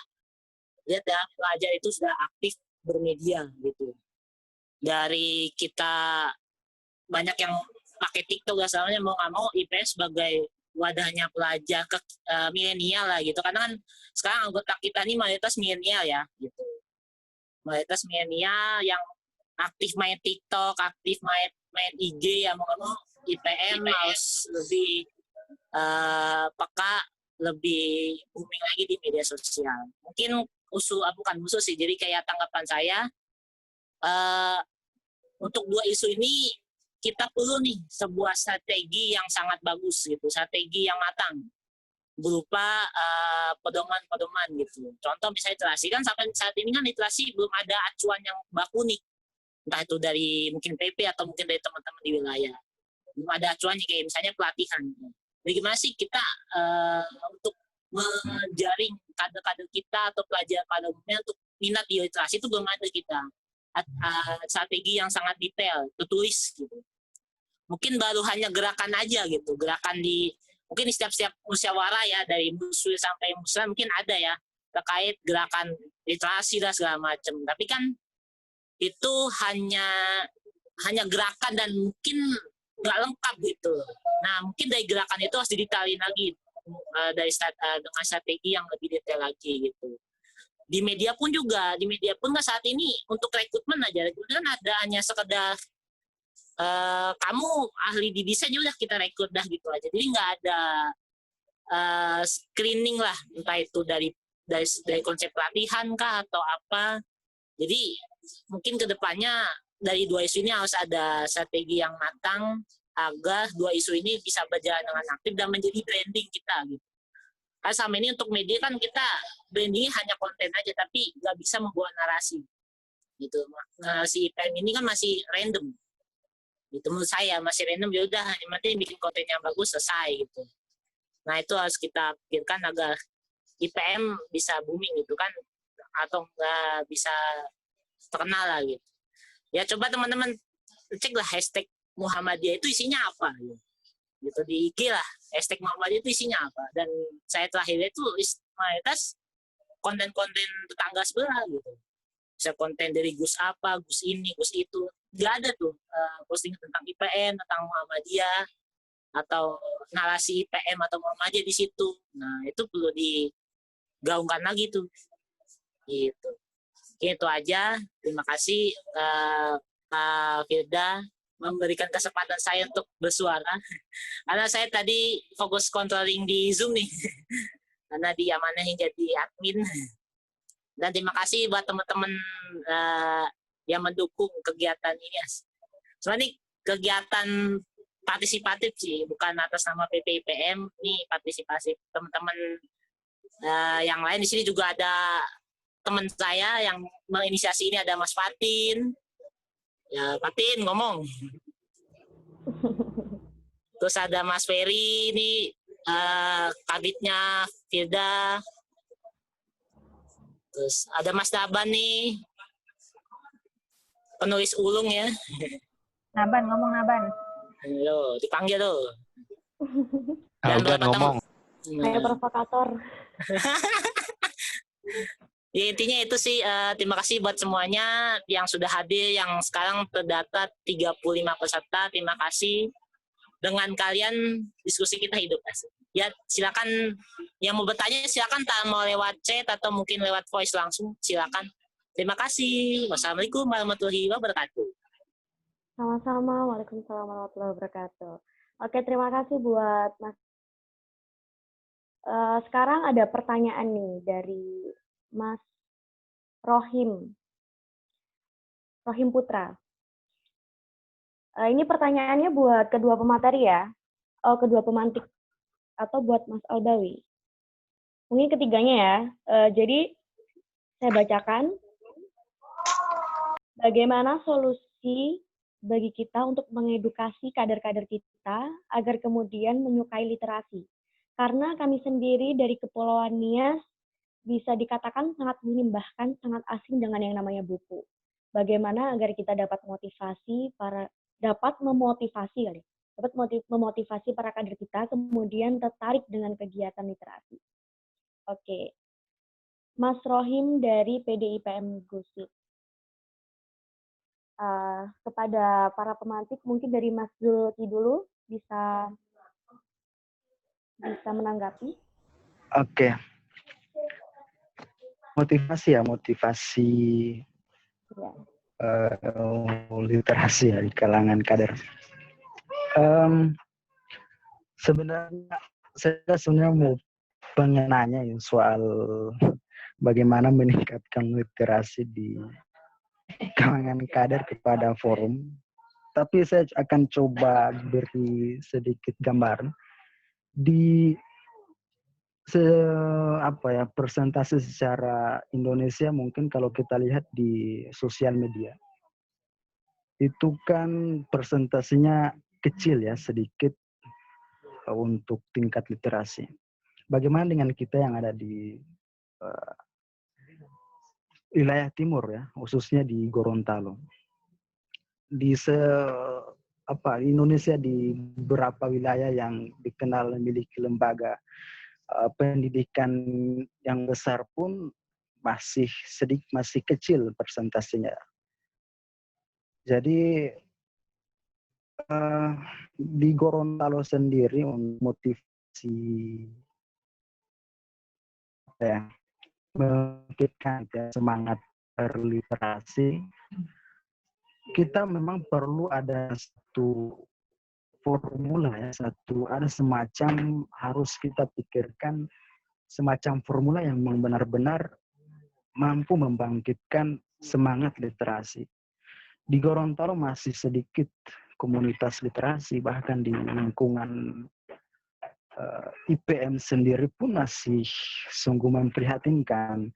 lihat ya, pelajar itu sudah aktif bermedia gitu. Dari kita banyak yang pakai TikTok ya, soalnya mau nggak mau IPS sebagai wadahnya pelajar ke milenial lah gitu. Karena kan sekarang anggota kita ini mayoritas milenial ya gitu. Mayoritas milenial yang aktif main TikTok, aktif main IG ya, mau nggak mau IPM harus lebih peka, lebih booming lagi di media sosial. Mungkin bukan usul sih, jadi kayak tanggapan saya untuk dua isu ini kita perlu nih sebuah strategi yang sangat bagus gitu, strategi yang matang berupa pedoman-pedoman gitu. Contoh misalnya literasi, kan sampai saat ini kan literasi belum ada acuan yang baku nih, entah itu dari mungkin PP atau mungkin dari teman-teman di wilayah. Belum ada acuannya, kayak misalnya pelatihan. Bagaimana sih kita untuk menjaring kader-kader kita atau pelajar pada umumnya untuk minat di literasi, itu belum ada kita strategi yang sangat detail, tertulis gitu. Mungkin baru hanya gerakan aja gitu, gerakan di mungkin setiap musyawarah ya, dari musul sampai muslim mungkin ada ya terkait gerakan literasi dan segala macam. Tapi kan itu hanya gerakan dan mungkin nggak lengkap gitu. Nah mungkin dari gerakan itu harus didetailin lagi dengan strategi yang lebih detail lagi gitu. Di media pun nggak saat ini untuk rekrutmen aja, rekrutmen ada hanya sekedar kamu ahli di desain udah kita rekrut dah gitu aja. Jadi nggak ada screening lah, entah itu dari konsep pelatihan kah atau apa. Jadi mungkin kedepannya dari dua isu ini harus ada strategi yang matang agar dua isu ini bisa berjalan dengan aktif dan menjadi branding kita gitu. Karena selama ini untuk media kan kita brandingnya hanya konten aja, tapi nggak bisa membawa narasi gitu. Narasi IPM ini kan masih random gitu, menurut saya masih random, ya udah yang penting bikin konten yang bagus selesai gitu. Nah itu harus kita pikirkan agar IPM bisa booming gitu kan, atau nggak bisa terkenal lah gitu. Ya coba teman-teman cek lah hashtag Muhammadiyah itu isinya apa gitu di IG lah, hashtag Muhammadiyah itu isinya apa. Dan saya terakhir itu mayoritas konten-konten tetangga sebelah gitu, bisa konten dari Gus apa, Gus ini, Gus itu, nggak ada tuh posting tentang IPM, tentang Muhammadiyah atau narasi IPM atau Muhammadiyah di situ. Nah itu perlu digaungkan lagi tuh gitu. Oke, itu aja. Terima kasih Kak Firda memberikan kesempatan saya untuk bersuara. Karena saya tadi fokus controlling di Zoom nih. Karena diamanahin jadi admin. Dan terima kasih buat teman-teman yang mendukung kegiatan ini. Soalnya ini kegiatan partisipatif sih, bukan atas nama PPIPM. Ini partisipasi teman-teman yang lain. Di sini juga ada teman saya yang menginisiasi ini, ada Mas Fatin. Ya, Fatin ngomong. Terus ada Mas Ferry, ini kabitnya Firda. Terus ada Mas Daban nih, penulis ulung ya. Naban, ngomong Naban. Ayo, dipanggil tuh. Dan ngomong. Kayak provokator. Ya, intinya itu sih, terima kasih buat semuanya yang sudah hadir, yang sekarang terdata 35 peserta. Terima kasih. Dengan kalian diskusi kita hidup. Ya silakan yang mau bertanya, silakan mau lewat chat atau mungkin lewat voice langsung, silakan. Terima kasih. Wassalamualaikum warahmatullahi wabarakatuh. Sama-sama. Waalaikumsalam warahmatullahi wabarakatuh. Oke, terima kasih buat Mas. Sekarang ada pertanyaan nih dari Mas Rohim Putra. Ini pertanyaannya buat kedua pemateri ya, kedua pemantik, atau buat Mas Albawi. Mungkin ketiganya ya. Jadi saya bacakan. Bagaimana solusi bagi kita untuk mengedukasi kader-kader kita agar kemudian menyukai literasi? Karena kami sendiri dari Kepulauan Nias bisa dikatakan sangat minim, bahkan sangat asing dengan yang namanya buku. Bagaimana agar kita dapat memotivasi dapat memotivasi para kader kita kemudian tertarik dengan kegiatan literasi. Oke. Mas Rohim dari PDIPM Gusik. Kepada para pemantik mungkin dari Mas Zulki dulu bisa menanggapi. Oke. Motivasi ya. Ya. Literasi ya di kalangan kader. Sebenarnya saya mau pengen nanya soal bagaimana meningkatkan literasi di kalangan kader kepada forum. Tapi saya akan coba beri sedikit gambaran di persentase secara Indonesia. Mungkin kalau kita lihat di sosial media itu kan persentasenya kecil ya, sedikit untuk tingkat literasi. Bagaimana dengan kita yang ada di wilayah timur ya, khususnya di Gorontalo. Di Indonesia di beberapa wilayah yang dikenal memiliki lembaga pendidikan yang besar pun masih kecil persentasenya. Jadi di Gorontalo sendiri motivasi membangkitkan semangat berliterasi, kita memang perlu ada satu formula ya, ada semacam harus kita pikirkan semacam formula yang benar-benar mampu membangkitkan semangat literasi. Di Gorontalo masih sedikit komunitas literasi, bahkan di lingkungan IPM sendiri pun masih sungguh memprihatinkan.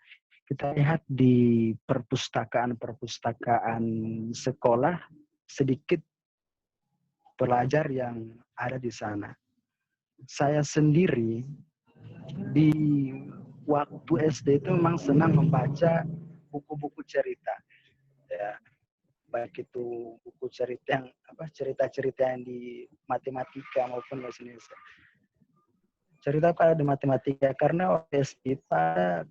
Kita lihat di perpustakaan sekolah, sedikit pelajar yang ada di sana. Saya sendiri di waktu SD itu memang senang membaca buku-buku cerita. Ya, baik itu buku cerita yang di matematika maupun bahasa Indonesia. Cerita pada di matematika karena SD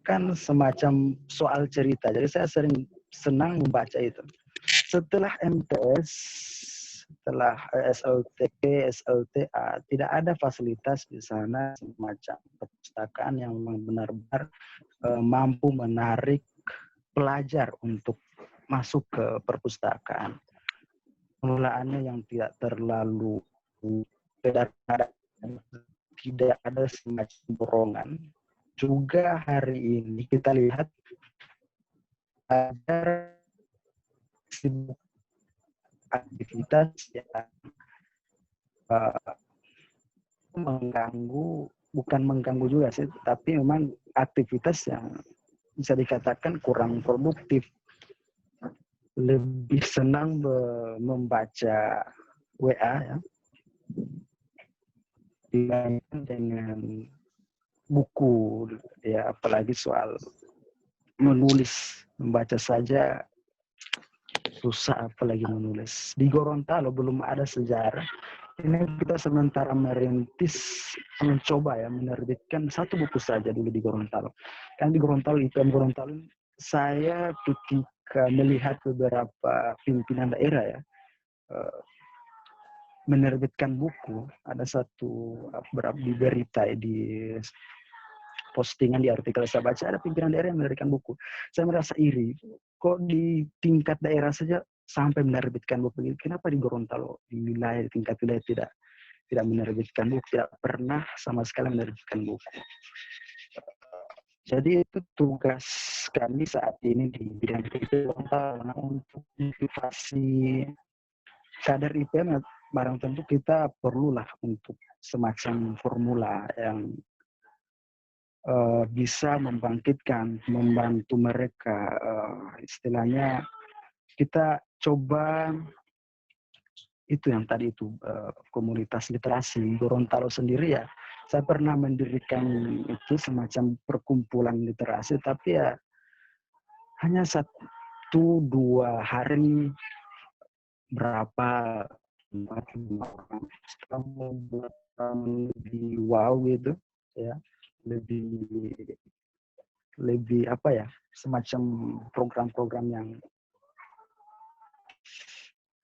kan semacam soal cerita. Jadi saya senang membaca itu. Setelah MTS, setelah SLTP, SLTA, tidak ada fasilitas di sana semacam perpustakaan yang benar-benar mampu menarik pelajar untuk masuk ke perpustakaan. Pengelolaannya yang tidak terlalu tidak ada semacam dorongan. Juga hari ini kita lihat ada aktivitas yang bukan mengganggu juga sih, tapi memang aktivitas yang bisa dikatakan kurang produktif. Lebih senang membaca WA ya, dibandingkan dengan buku ya, apalagi soal menulis. Membaca saja susah, apalagi menulis. Di Gorontalo belum ada sejarah. Ini kita sementara mencoba ya menerbitkan satu buku saja dulu di Gorontalo. Kan di Gorontalo, IPM Gorontalo, saya ketika melihat beberapa pimpinan daerah ya menerbitkan buku, ada satu di berita di postingan di artikel saya baca, ada pimpinan daerah yang menerbitkan buku. Saya merasa iri, kok di tingkat daerah saja sampai menerbitkan buku. Kenapa di Gorontalo di tingkat wilayah tidak menerbitkan buku, tidak pernah sama sekali menerbitkan buku. Jadi itu tugas kami saat ini di bidang Gorontalo untuk motivasi kader IPM. Barang tentu kita perlulah untuk semacam formula yang bisa membantu mereka, istilahnya kita coba itu yang tadi itu komunitas literasi Gorontalo sendiri ya. Saya pernah mendirikan itu semacam perkumpulan literasi, tapi ya hanya 1-2 hari berapa makin orang setelah membuat lebih wow gitu ya, lebih apa ya, semacam program-program yang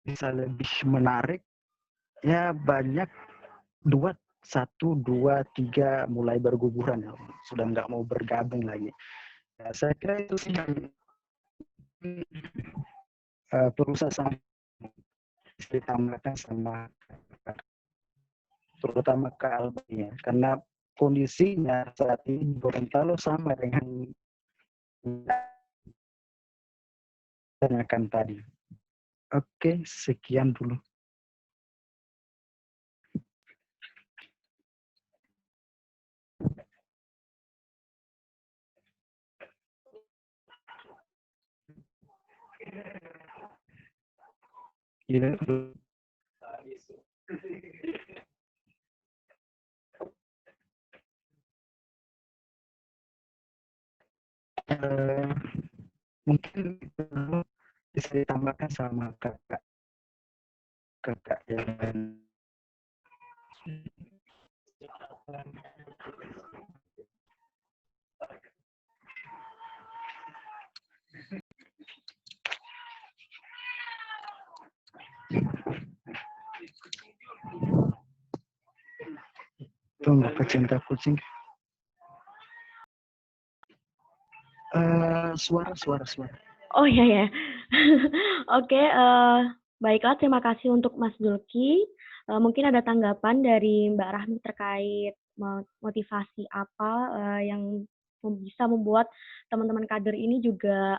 bisa lebih menarik ya, banyak 1, 2, 3 mulai berguguran ya, sudah nggak mau bergabung lagi ya. Saya kira itu sih yang perlu saya ditambahkan sama terutama ke Albania, karena kondisinya saat ini di Gorontalo sama dengan yang akan tadi. Oke, sekian dulu. Iya. Mungkin bisa ditambahkan sama kakak yang lain. Tunggu, pecinta kucing. Suara. Oh iya ya. Oke, baiklah, terima kasih untuk Mas Zulki. Mungkin ada tanggapan dari Mbak Rahmi terkait motivasi apa yang bisa membuat teman-teman kader ini juga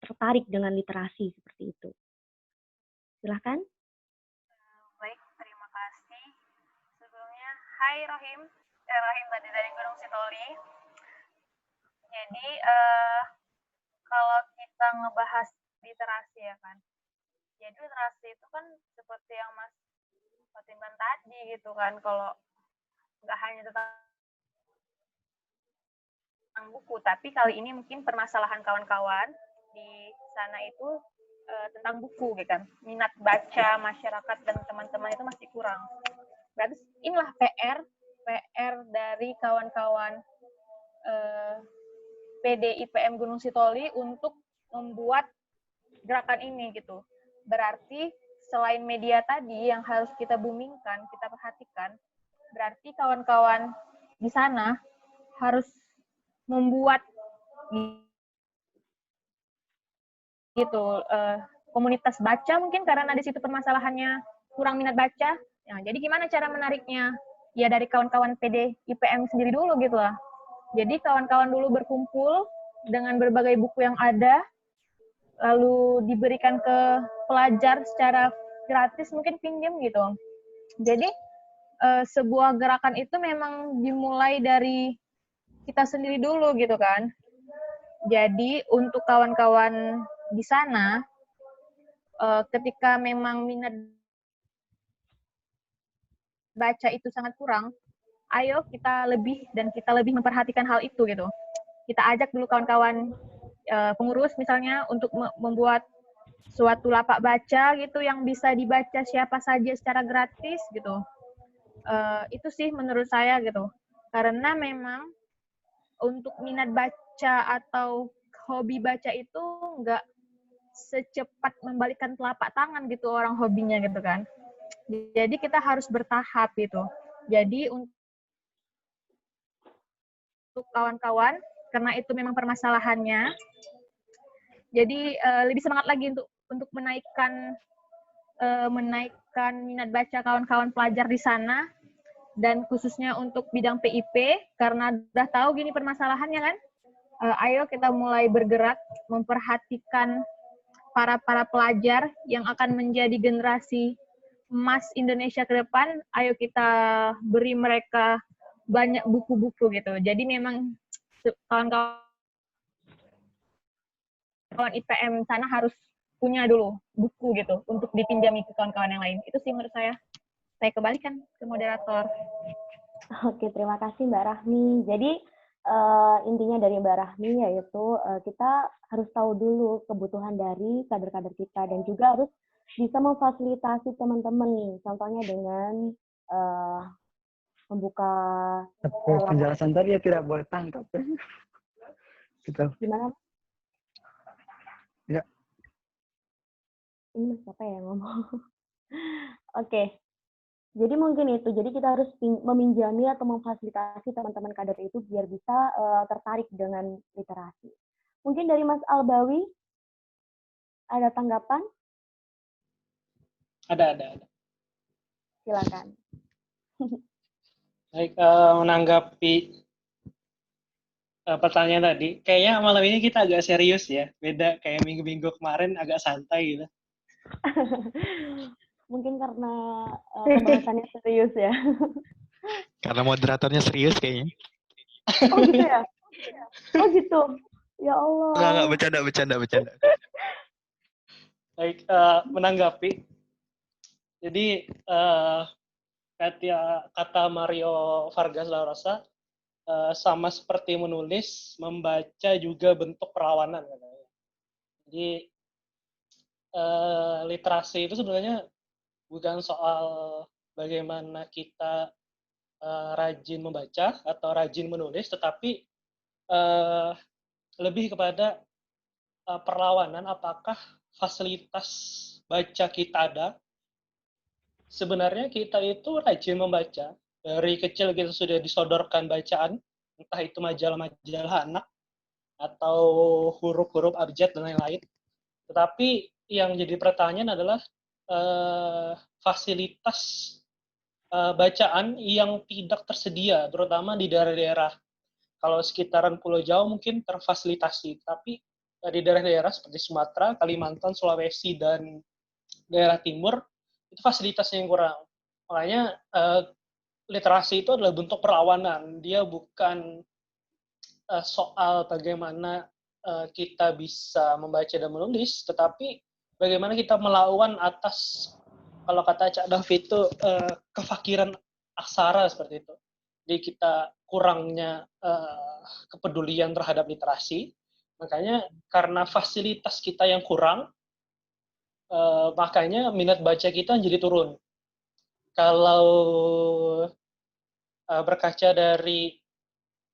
tertarik dengan literasi seperti itu. Silahkan. Baik, terima kasih. Sebelumnya, hai Rahim. Rahim tadi dari Gunung Sitoli. Jadi, kalau kita ngebahas literasi ya kan, jadi literasi itu kan seperti yang Mas Fatimban tadi gitu kan, kalau nggak hanya tentang buku, tapi kali ini mungkin permasalahan kawan-kawan di sana itu tentang buku gitu kan, minat baca masyarakat dan teman-teman itu masih kurang. Berarti inilah PR dari kawan-kawan PD IPM Gunung Sitoli untuk membuat gerakan ini gitu. Berarti selain media tadi yang harus kita boomingkan, kita perhatikan, berarti kawan-kawan di sana harus membuat gitu komunitas baca mungkin karena di situ permasalahannya kurang minat baca. Nah, jadi gimana cara menariknya? Ya dari kawan-kawan PD IPM sendiri dulu gitu lah. Jadi kawan-kawan dulu berkumpul dengan berbagai buku yang ada, lalu diberikan ke pelajar secara gratis, mungkin pinjam gitu. Jadi sebuah gerakan itu memang dimulai dari kita sendiri dulu gitu kan. Jadi untuk kawan-kawan di sana, ketika memang minat baca itu sangat kurang, ayo kita lebih memperhatikan hal itu gitu. Kita ajak dulu kawan-kawan pengurus misalnya untuk membuat suatu lapak baca gitu yang bisa dibaca siapa saja secara gratis gitu. Itu sih menurut saya gitu. Karena memang untuk minat baca atau hobi baca itu nggak secepat membalikkan telapak tangan gitu orang hobinya gitu kan. Jadi kita harus bertahap gitu. Jadi untuk kawan-kawan, karena itu memang permasalahannya, jadi lebih semangat lagi untuk menaikkan minat baca kawan-kawan pelajar di sana, dan khususnya untuk bidang PIP, karena udah tahu gini permasalahannya kan. Ayo kita mulai bergerak memperhatikan para pelajar yang akan menjadi generasi emas Indonesia ke depan. Ayo kita beri mereka banyak buku-buku gitu. Jadi memang kawan-kawan IPM sana harus punya dulu buku gitu untuk dipinjami ke kawan-kawan yang lain. Itu sih menurut saya. Saya kembalikan ke moderator. Oke, terima kasih Mbak Rahmi. Jadi intinya dari Mbak Rahmi yaitu kita harus tahu dulu kebutuhan dari kader-kader kita dan juga harus bisa memfasilitasi teman-teman nih, contohnya dengan membuka penjelasan tadi ya tidak boleh tangkap. Gitu. Gimana? Ya. Ini siapa yang ngomong? Oke. Jadi mungkin itu. Jadi kita harus meminjami atau memfasilitasi teman-teman kader itu biar bisa tertarik dengan literasi. Mungkin dari Mas Albawi ada tanggapan? Ada. Silakan. Baik, menanggapi pertanyaan tadi, kayaknya malam ini kita agak serius ya. Beda kayak minggu-minggu kemarin agak santai gitu. Mungkin karena pembahasannya serius ya. Karena moderatornya serius kayaknya. Oh gitu ya? Oh gitu? Ya Allah. Enggak, bercanda. Baik, menanggapi. Jadi, kata Mario Vargas Llosa, sama seperti menulis, membaca juga bentuk perawanan. Jadi, literasi itu sebenarnya bukan soal bagaimana kita rajin membaca atau rajin menulis, tetapi lebih kepada perlawanan apakah fasilitas baca kita ada. Sebenarnya kita itu rajin membaca. Dari kecil kita sudah disodorkan bacaan, entah itu majalah-majalah anak, atau huruf-huruf abjad dan lain-lain. Tetapi yang jadi pertanyaan adalah fasilitas bacaan yang tidak tersedia, terutama di daerah-daerah. Kalau sekitaran Pulau Jawa mungkin terfasilitasi, tapi di daerah-daerah seperti Sumatera, Kalimantan, Sulawesi, dan daerah timur, itu fasilitasnya yang kurang. Makanya literasi itu adalah bentuk perlawanan. Dia bukan soal bagaimana kita bisa membaca dan menulis, tetapi bagaimana kita melawan atas, kalau kata Cak David itu, kefakiran aksara seperti itu. Jadi kita kurangnya kepedulian terhadap literasi, makanya karena fasilitas kita yang kurang, makanya minat baca kita jadi turun. Kalau berkaca dari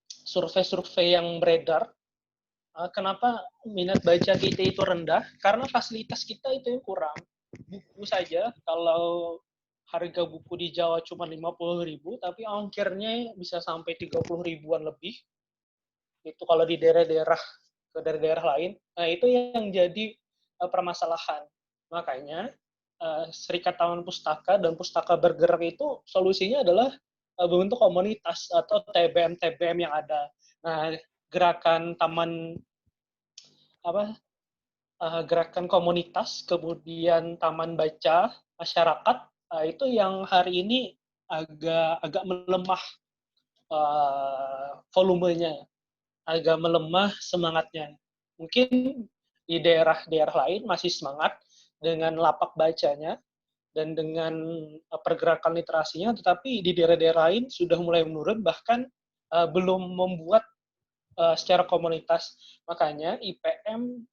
survei-survei yang beredar, kenapa minat baca kita itu rendah? Karena fasilitas kita itu yang kurang. Buku saja, kalau harga buku di Jawa cuma 50.000, tapi ongkirnya bisa sampai 30.000-an lebih. Itu kalau di daerah-daerah ke daerah-daerah lain. Nah, itu yang jadi permasalahan. Makanya Serikat Taman Pustaka dan Pustaka Bergerak itu solusinya adalah bentuk komunitas atau TBM yang ada. Nah, gerakan gerakan komunitas, kemudian taman baca masyarakat, itu yang hari ini agak melemah volumenya, agak melemah semangatnya. Mungkin di daerah-daerah lain masih semangat dengan lapak bacanya dan dengan pergerakan literasinya, tetapi di daerah-daerah lain sudah mulai menurun, bahkan belum membuat secara komunitas. Makanya IPM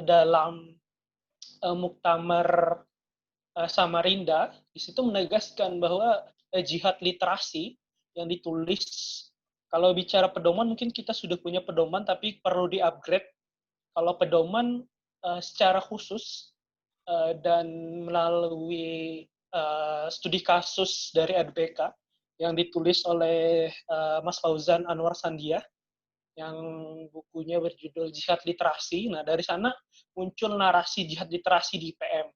dalam Muktamar Samarinda di situ menegaskan bahwa jihad literasi yang ditulis, kalau bicara pedoman mungkin kita sudah punya pedoman tapi perlu di-upgrade. Kalau pedoman secara khusus dan melalui studi kasus dari RBK yang ditulis oleh Mas Fauzan Anwar Sandiah, yang bukunya berjudul Jihad Literasi. Nah, dari sana muncul narasi jihad literasi di IPM.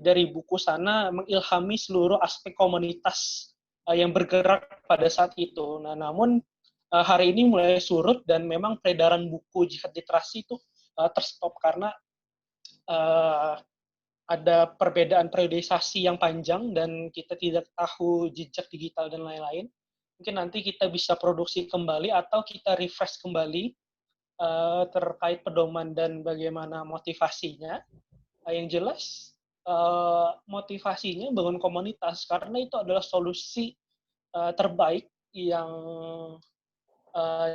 Dari buku sana mengilhami seluruh aspek komunitas yang bergerak pada saat itu. Nah, namun hari ini mulai surut dan memang peredaran buku jihad literasi itu terstop karena ada perbedaan periodisasi yang panjang dan kita tidak tahu jejak digital dan lain-lain. Mungkin nanti kita bisa produksi kembali atau kita refresh kembali terkait pedoman dan bagaimana motivasinya. Yang jelas motivasinya bangun komunitas, karena itu adalah solusi terbaik yang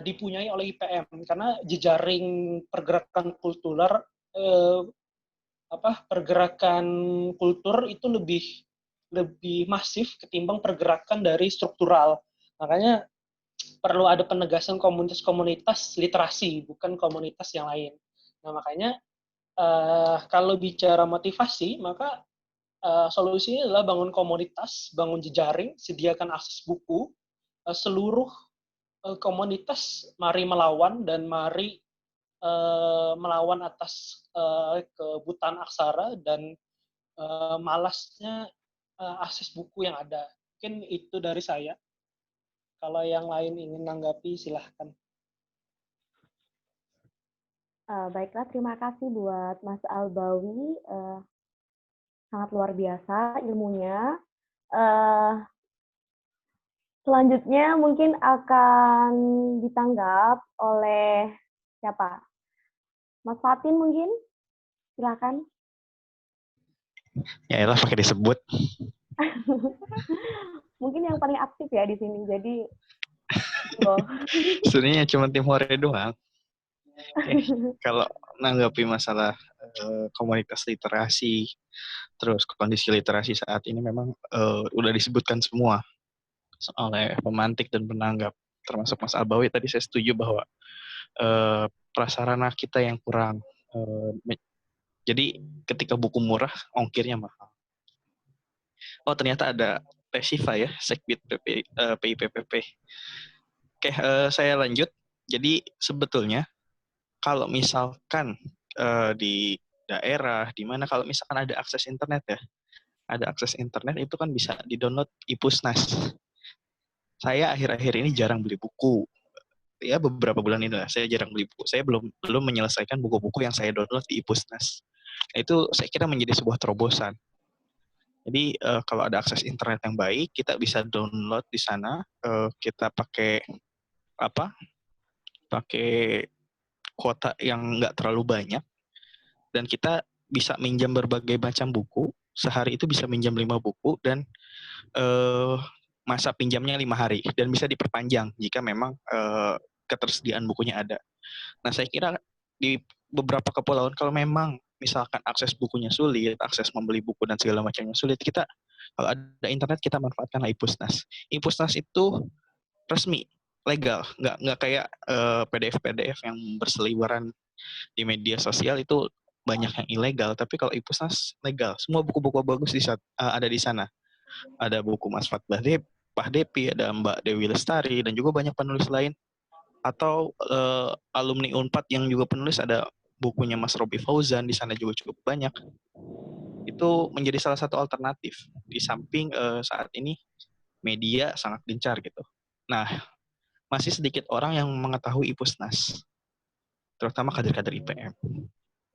dipunyai oleh IPM karena jejaring pergerakan pergerakan kultur itu lebih masif ketimbang pergerakan dari struktural. Makanya perlu ada penegasan komunitas-komunitas literasi, bukan komunitas yang lain. Nah, makanya kalau bicara motivasi, maka solusinya adalah bangun komunitas, bangun jejaring, sediakan akses buku, seluruh komunitas mari melawan dan mari melawan atas kebutaan aksara dan malasnya akses buku yang ada. Mungkin itu dari saya. Kalau yang lain ingin menanggapi, silahkan. Baiklah, terima kasih buat Mas Albawi. Sangat luar biasa ilmunya. Selanjutnya mungkin akan ditanggap oleh siapa? Mas Fatin mungkin? Silakan. Ya elah pakai disebut. Mungkin yang paling aktif ya di sini. Jadi sebenarnya cuma tim hore doang. Kalau nanggapi masalah komunitas literasi, terus kondisi literasi saat ini memang udah disebutkan semua oleh pemantik dan penanggap, termasuk Mas Albawi tadi. Saya setuju bahwa prasarana kita yang kurang. Jadi ketika buku murah, ongkirnya mahal. Oh ternyata ada Pesiva ya, Sekbid PIPPP. Oke, saya lanjut. Jadi sebetulnya kalau misalkan di daerah, di mana kalau misalkan ada akses internet ya, ada akses internet itu kan bisa di-download iPusnas. Saya akhir-akhir ini jarang beli buku. Ya beberapa bulan ini lah, saya jarang beli buku. Saya belum menyelesaikan buku-buku yang saya download di iPusnas. Itu saya kira menjadi sebuah terobosan. Jadi kalau ada akses internet yang baik, kita bisa download di sana. Kita pakai pakai kuota yang nggak terlalu banyak, dan kita bisa minjam berbagai macam buku. Sehari itu bisa minjam 5 buku, dan masa pinjamnya 5 hari, dan bisa diperpanjang jika memang ketersediaan bukunya ada. Nah, saya kira di beberapa kepulauan kalau memang misalkan akses bukunya sulit, akses membeli buku dan segala macamnya sulit, kita kalau ada internet kita manfaatkan iPusnas. iPusnas itu resmi, legal, nggak kayak PDF yang berseliweran di media sosial, itu banyak yang ilegal. Tapi kalau iPusnas legal, semua buku-buku bagus ada di sana. Ada buku Mas Fatbah Depi, ada Mbak Dewi Lestari, dan juga banyak penulis lain. Atau alumni Unpad yang juga penulis, ada bukunya Mas Robi Fauzan, di sana juga cukup banyak. Itu menjadi salah satu alternatif, di samping saat ini media sangat gencar gitu. Nah, masih sedikit orang yang mengetahui iPusnas, terutama kader-kader IPM.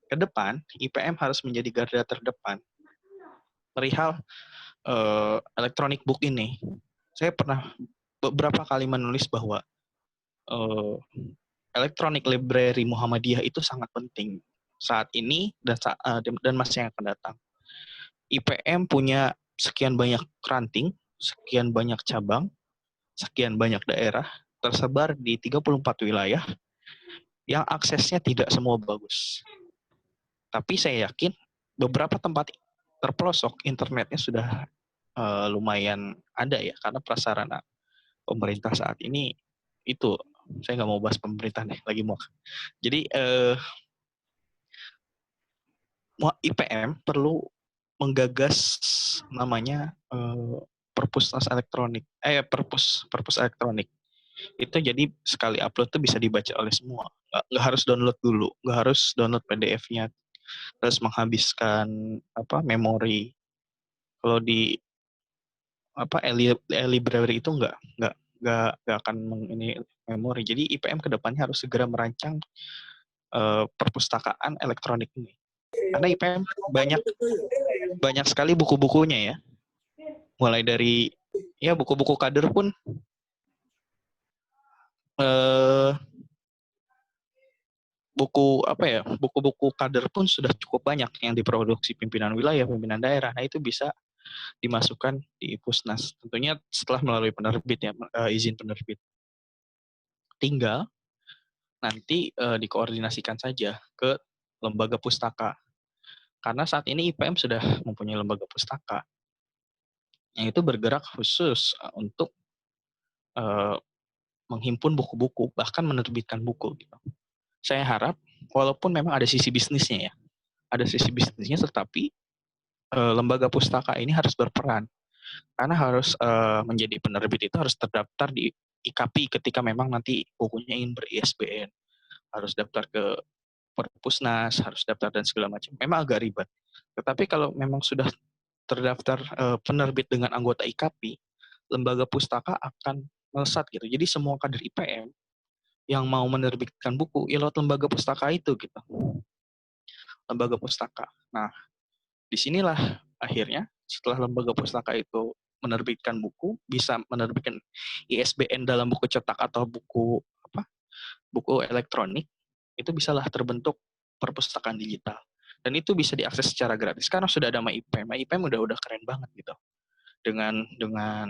Ke depan, IPM harus menjadi garda terdepan perihal electronic book ini. Saya pernah beberapa kali menulis bahwa Electronic Library Muhammadiyah itu sangat penting saat ini dan masa yang akan datang. IPM punya sekian banyak ranting, sekian banyak cabang, sekian banyak daerah, tersebar di 34 wilayah, yang aksesnya tidak semua bagus. Tapi saya yakin beberapa tempat terpelosok internetnya sudah lumayan ada ya, karena prasarana pemerintah saat ini itu, saya nggak mau bahas pemerintah nih, lagi muak. Jadi IPM perlu menggagas namanya perpusnas elektronik, perpus elektronik. Itu jadi sekali upload tuh bisa dibaca oleh semua. Nggak harus download dulu, nggak harus download PDF-nya, terus menghabiskan memori. Kalau di e-library itu nggak akan ini memori. Jadi IPM kedepannya harus segera merancang perpustakaan elektronik ini. Karena IPM banyak sekali buku-bukunya ya. Mulai dari ya buku-buku kader pun buku-buku kader pun sudah cukup banyak yang diproduksi pimpinan wilayah, pimpinan daerah. Nah, itu bisa dimasukkan di Pusnas. Tentunya setelah melalui penerbit ya, izin penerbit. tinggal nanti dikoordinasikan saja ke lembaga pustaka. Karena saat ini IPM sudah mempunyai lembaga pustaka yang itu bergerak khusus untuk menghimpun buku-buku, bahkan menerbitkan buku. Gitu. Saya harap, walaupun memang ada sisi bisnisnya ya, ada sisi bisnisnya, tetapi lembaga pustaka ini harus berperan. Karena harus menjadi penerbit itu harus terdaftar di IKAPI ketika memang nanti bukunya ingin ber-ISBN. Harus daftar ke Perpusnas, harus daftar dan segala macam. Memang agak ribet. Tetapi kalau memang sudah terdaftar penerbit dengan anggota IKAPI, lembaga pustaka akan melesat gitu. Jadi semua kader IPM yang mau menerbitkan buku, ya lewat lembaga pustaka itu gitu. Lembaga pustaka. Nah, disinilah akhirnya setelah lembaga pustaka itu menerbitkan buku, bisa menerbitkan ISBN dalam buku cetak atau buku elektronik, itu bisalah terbentuk perpustakaan digital. Dan itu bisa diakses secara gratis. Karena sudah ada MyIPM. MyIPM udah keren banget gitu. Dengan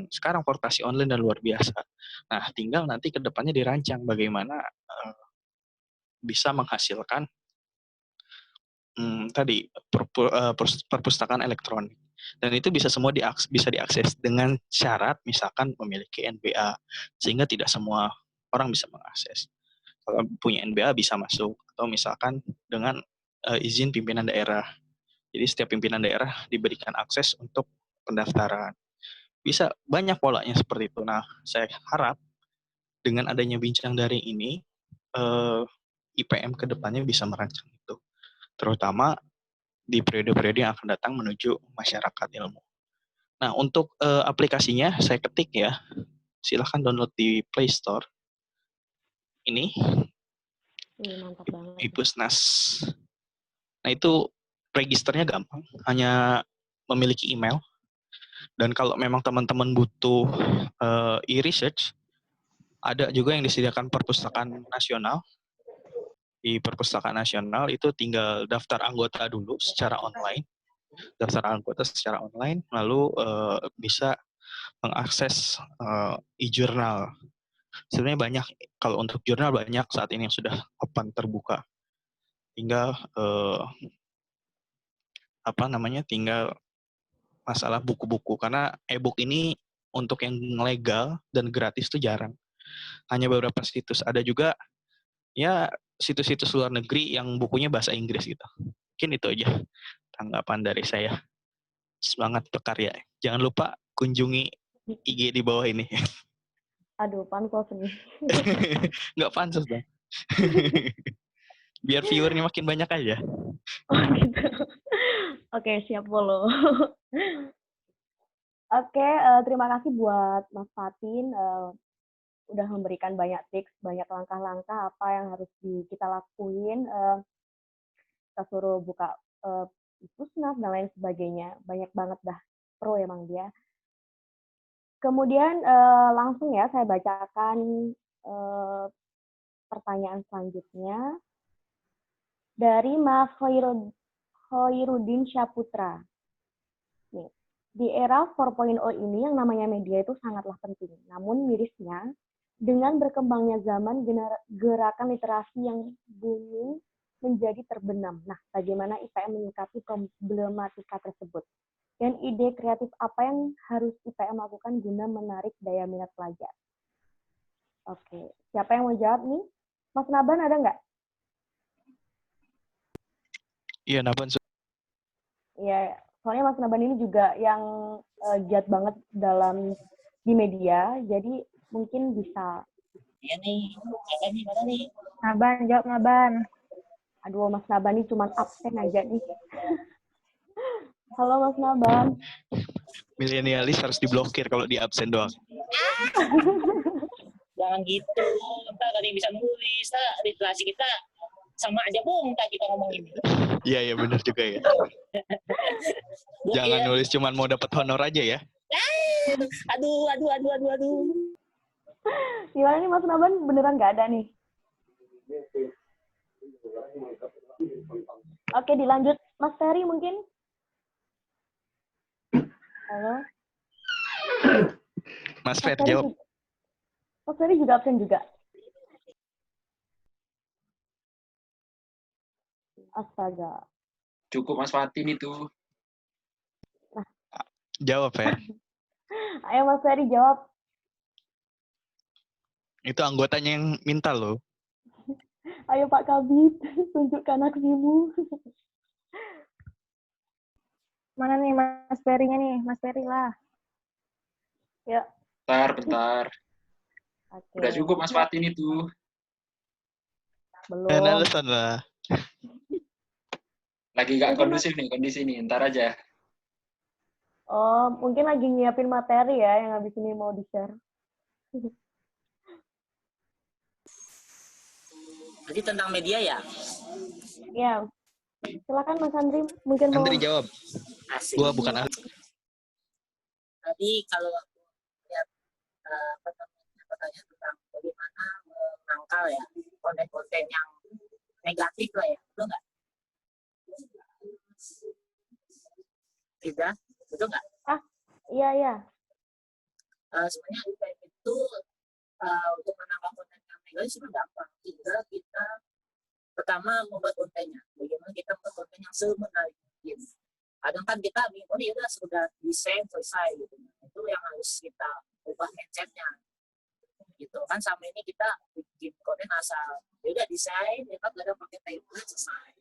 sekarang portasi online dan luar biasa. Nah, tinggal nanti ke depannya dirancang bagaimana bisa menghasilkan perpustakaan elektronik. Dan itu bisa semua bisa diakses dengan syarat misalkan memiliki NBA, sehingga tidak semua orang bisa mengakses. Kalau punya NBA bisa masuk, atau misalkan dengan izin pimpinan daerah. Jadi setiap pimpinan daerah diberikan akses untuk pendaftaran. Bisa banyak polanya seperti itu. Nah, saya harap dengan adanya bincang daring ini, IPM ke depannya bisa merancang itu. Terutama di periode-periode yang akan datang menuju masyarakat ilmu. Nah, untuk aplikasinya saya ketik ya. Silahkan download di Play Store. Ini Mantap banget. Ipusnas. Nah, itu registernya gampang, hanya memiliki email. Dan kalau memang teman-teman butuh e-research, ada juga yang disediakan Perpustakaan Nasional. Di Perpustakaan Nasional itu tinggal daftar anggota dulu secara online. Lalu bisa mengakses e-jurnal. Sebenarnya banyak, kalau untuk jurnal banyak saat ini yang sudah open terbuka. Tinggal tinggal masalah buku-buku, karena e-book ini untuk yang legal dan gratis itu jarang. Hanya beberapa situs. Ada juga ya situs-situs luar negeri yang bukunya bahasa Inggris gitu. Mungkin itu aja tanggapan dari saya. Semangat berkarya. Jangan lupa kunjungi IG di bawah ini. Aduh, pansos nih. Nggak pansos dong. Biar viewernya makin banyak aja. Oh gitu. Oke, siap follow. Oke, terima kasih buat Mas Fatin. Udah memberikan banyak tips, banyak langkah-langkah apa yang harus kita lakuin. Kita suruh buka Pusnas dan lain sebagainya. Banyak banget dah pro emang dia. Kemudian langsung ya saya bacakan pertanyaan selanjutnya dari Mas Khairuddin Syaputra. Nih, di era 4.0 ini yang namanya media itu sangatlah penting. Namun mirisnya, dengan berkembangnya zaman, gerakan literasi yang booming menjadi terbenam. Nah, bagaimana IPM menyikapi problematika tersebut? Dan ide kreatif apa yang harus IPM lakukan guna menarik daya minat pelajar? Oke, siapa yang mau jawab nih? Mas Naban ada nggak? Iya, Naban. Iya, soalnya Mas Naban ini juga yang giat banget di media, jadi mungkin bisa. Iya nih, mana nih? Naban, jawab Naban. Aduh, Mas Naban ini cuma absen aja nih. Halo Mas Naban. Milenialis harus diblokir kalau di absen doang. Jangan gitu, kita gak ada yang bisa nulis, literasi kita sama aja tak kita ngomongin. Iya benar juga ya. Jangan nulis cuman mau dapat honor aja ya. Aduh. Gimana nih Mas Naban, beneran nggak ada nih? Oke, dilanjut Mas Ferry mungkin. Halo. Mas Fer jawab. Mas Ferry juga absen juga. Astaga. Cukup Mas Fatin itu. Jawab, Fer. Ayo Mas Ferry jawab. Itu anggotanya yang minta loh. Ayo Pak Kabit, tunjukkan aksimu. Mana nih Mas Ferry-nya nih? Mas Ferry lah. Ya, Bentar. oke. Udah cukup Mas Fatin itu. Belum. Alasan lah. Lagi gak Mungkin kondusif nih kondisi nih. Ntar aja. Oh, mungkin lagi nyiapin materi ya yang habis ini mau di-share. Jadi tentang media ya? Ya, silakan Mas Andri, mungkin mau. Andri jawab. Asik. Gua bukan ahli. Tadi kalau aku lihat pertanyaan tentang bagaimana menangkal ya konten-konten yang negatif lah ya, betul nggak? Tidak, betul nggak? Iya. Sebenarnya IPM itu untuk menangkal konten yang negatif sebenarnya gampang. Tinggal kita pertama membuat kontennya. Bagaimana kita membuat konten yang semenarik mungkin. Kadang kan kita bingung, ya udah sudah desain selesai gitu. Itu yang harus kita ubah mindsetnya. Gitu kan sama ini kita bikin konten asal ya udah desain, ya kan kadang pakai template selesai.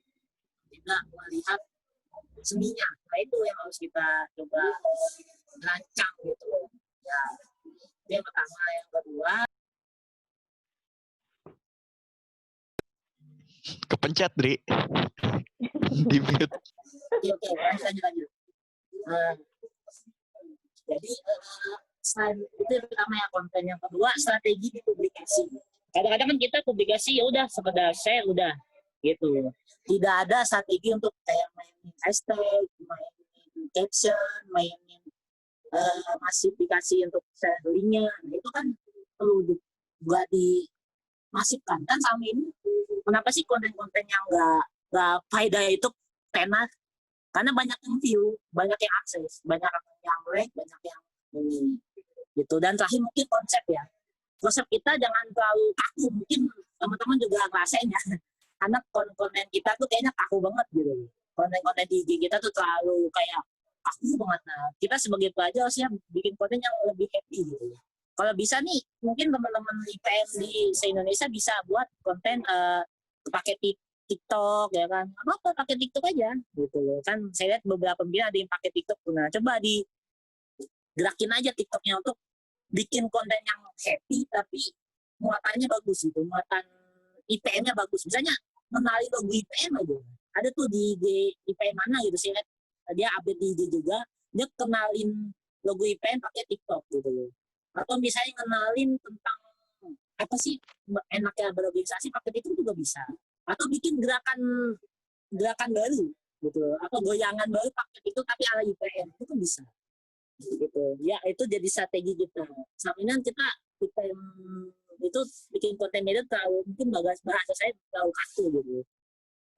Tidak melihat seninya. Nah itu yang harus kita coba rancang gitu. Ya, itu yang pertama. Yang kedua, Kepencet, Dri. Di mute. oke, lanjut. Jadi selain itu yang pertama ya konten, yang kedua strategi di publikasi. Kadang-kadang kan kita publikasi ya udah sekedar share udah gitu. Tidak ada strategi untuk kayak mainin hashtag, mainin caption, mainin masifikasi untuk share linknya. Nah, itu kan perlu juga dimasifkan kan sama ini. Kenapa sih konten-konten yang nggak faedah itu tenar? Karena banyak yang view, banyak yang akses, banyak yang like, banyak yang ini gitu. Dan terakhir mungkin konsep ya. Konsep kita jangan terlalu kaku, mungkin teman-teman juga ngerasain ya. Karena konten kita tuh kayaknya kaku banget gitu. Konten-konten di IG kita tuh terlalu kayak kaku banget. Nah, kita sebagai pelajar harusnya bikin konten yang lebih happy gitu. Kalau bisa nih, mungkin teman-teman IPM di se-Indonesia bisa buat konten pakai TikTok ya kan, apa pakai TikTok aja gitu loh kan. Saya lihat beberapa pembina ada yang pakai TikTok. Nah coba digerakin aja TikToknya untuk bikin konten yang happy tapi muatannya bagus gitu, muatan IPM-nya bagus. Misalnya mengenali logo IPM aja, ada tuh di IPM mana gitu, saya lihat dia update di IG juga, dia kenalin logo IPM pakai TikTok gitu loh. Atau misalnya kenalin tentang apa sih enaknya berorganisasi pakai TikTok juga bisa. Atau bikin gerakan baru gitu, atau goyangan baru pakai itu tapi ala IPM itu kan bisa gitu ya. Itu jadi strategi kita. Sama ini kita IPM itu bikin konten media terlalu, mungkin bahasa saya terlalu kaku gitu,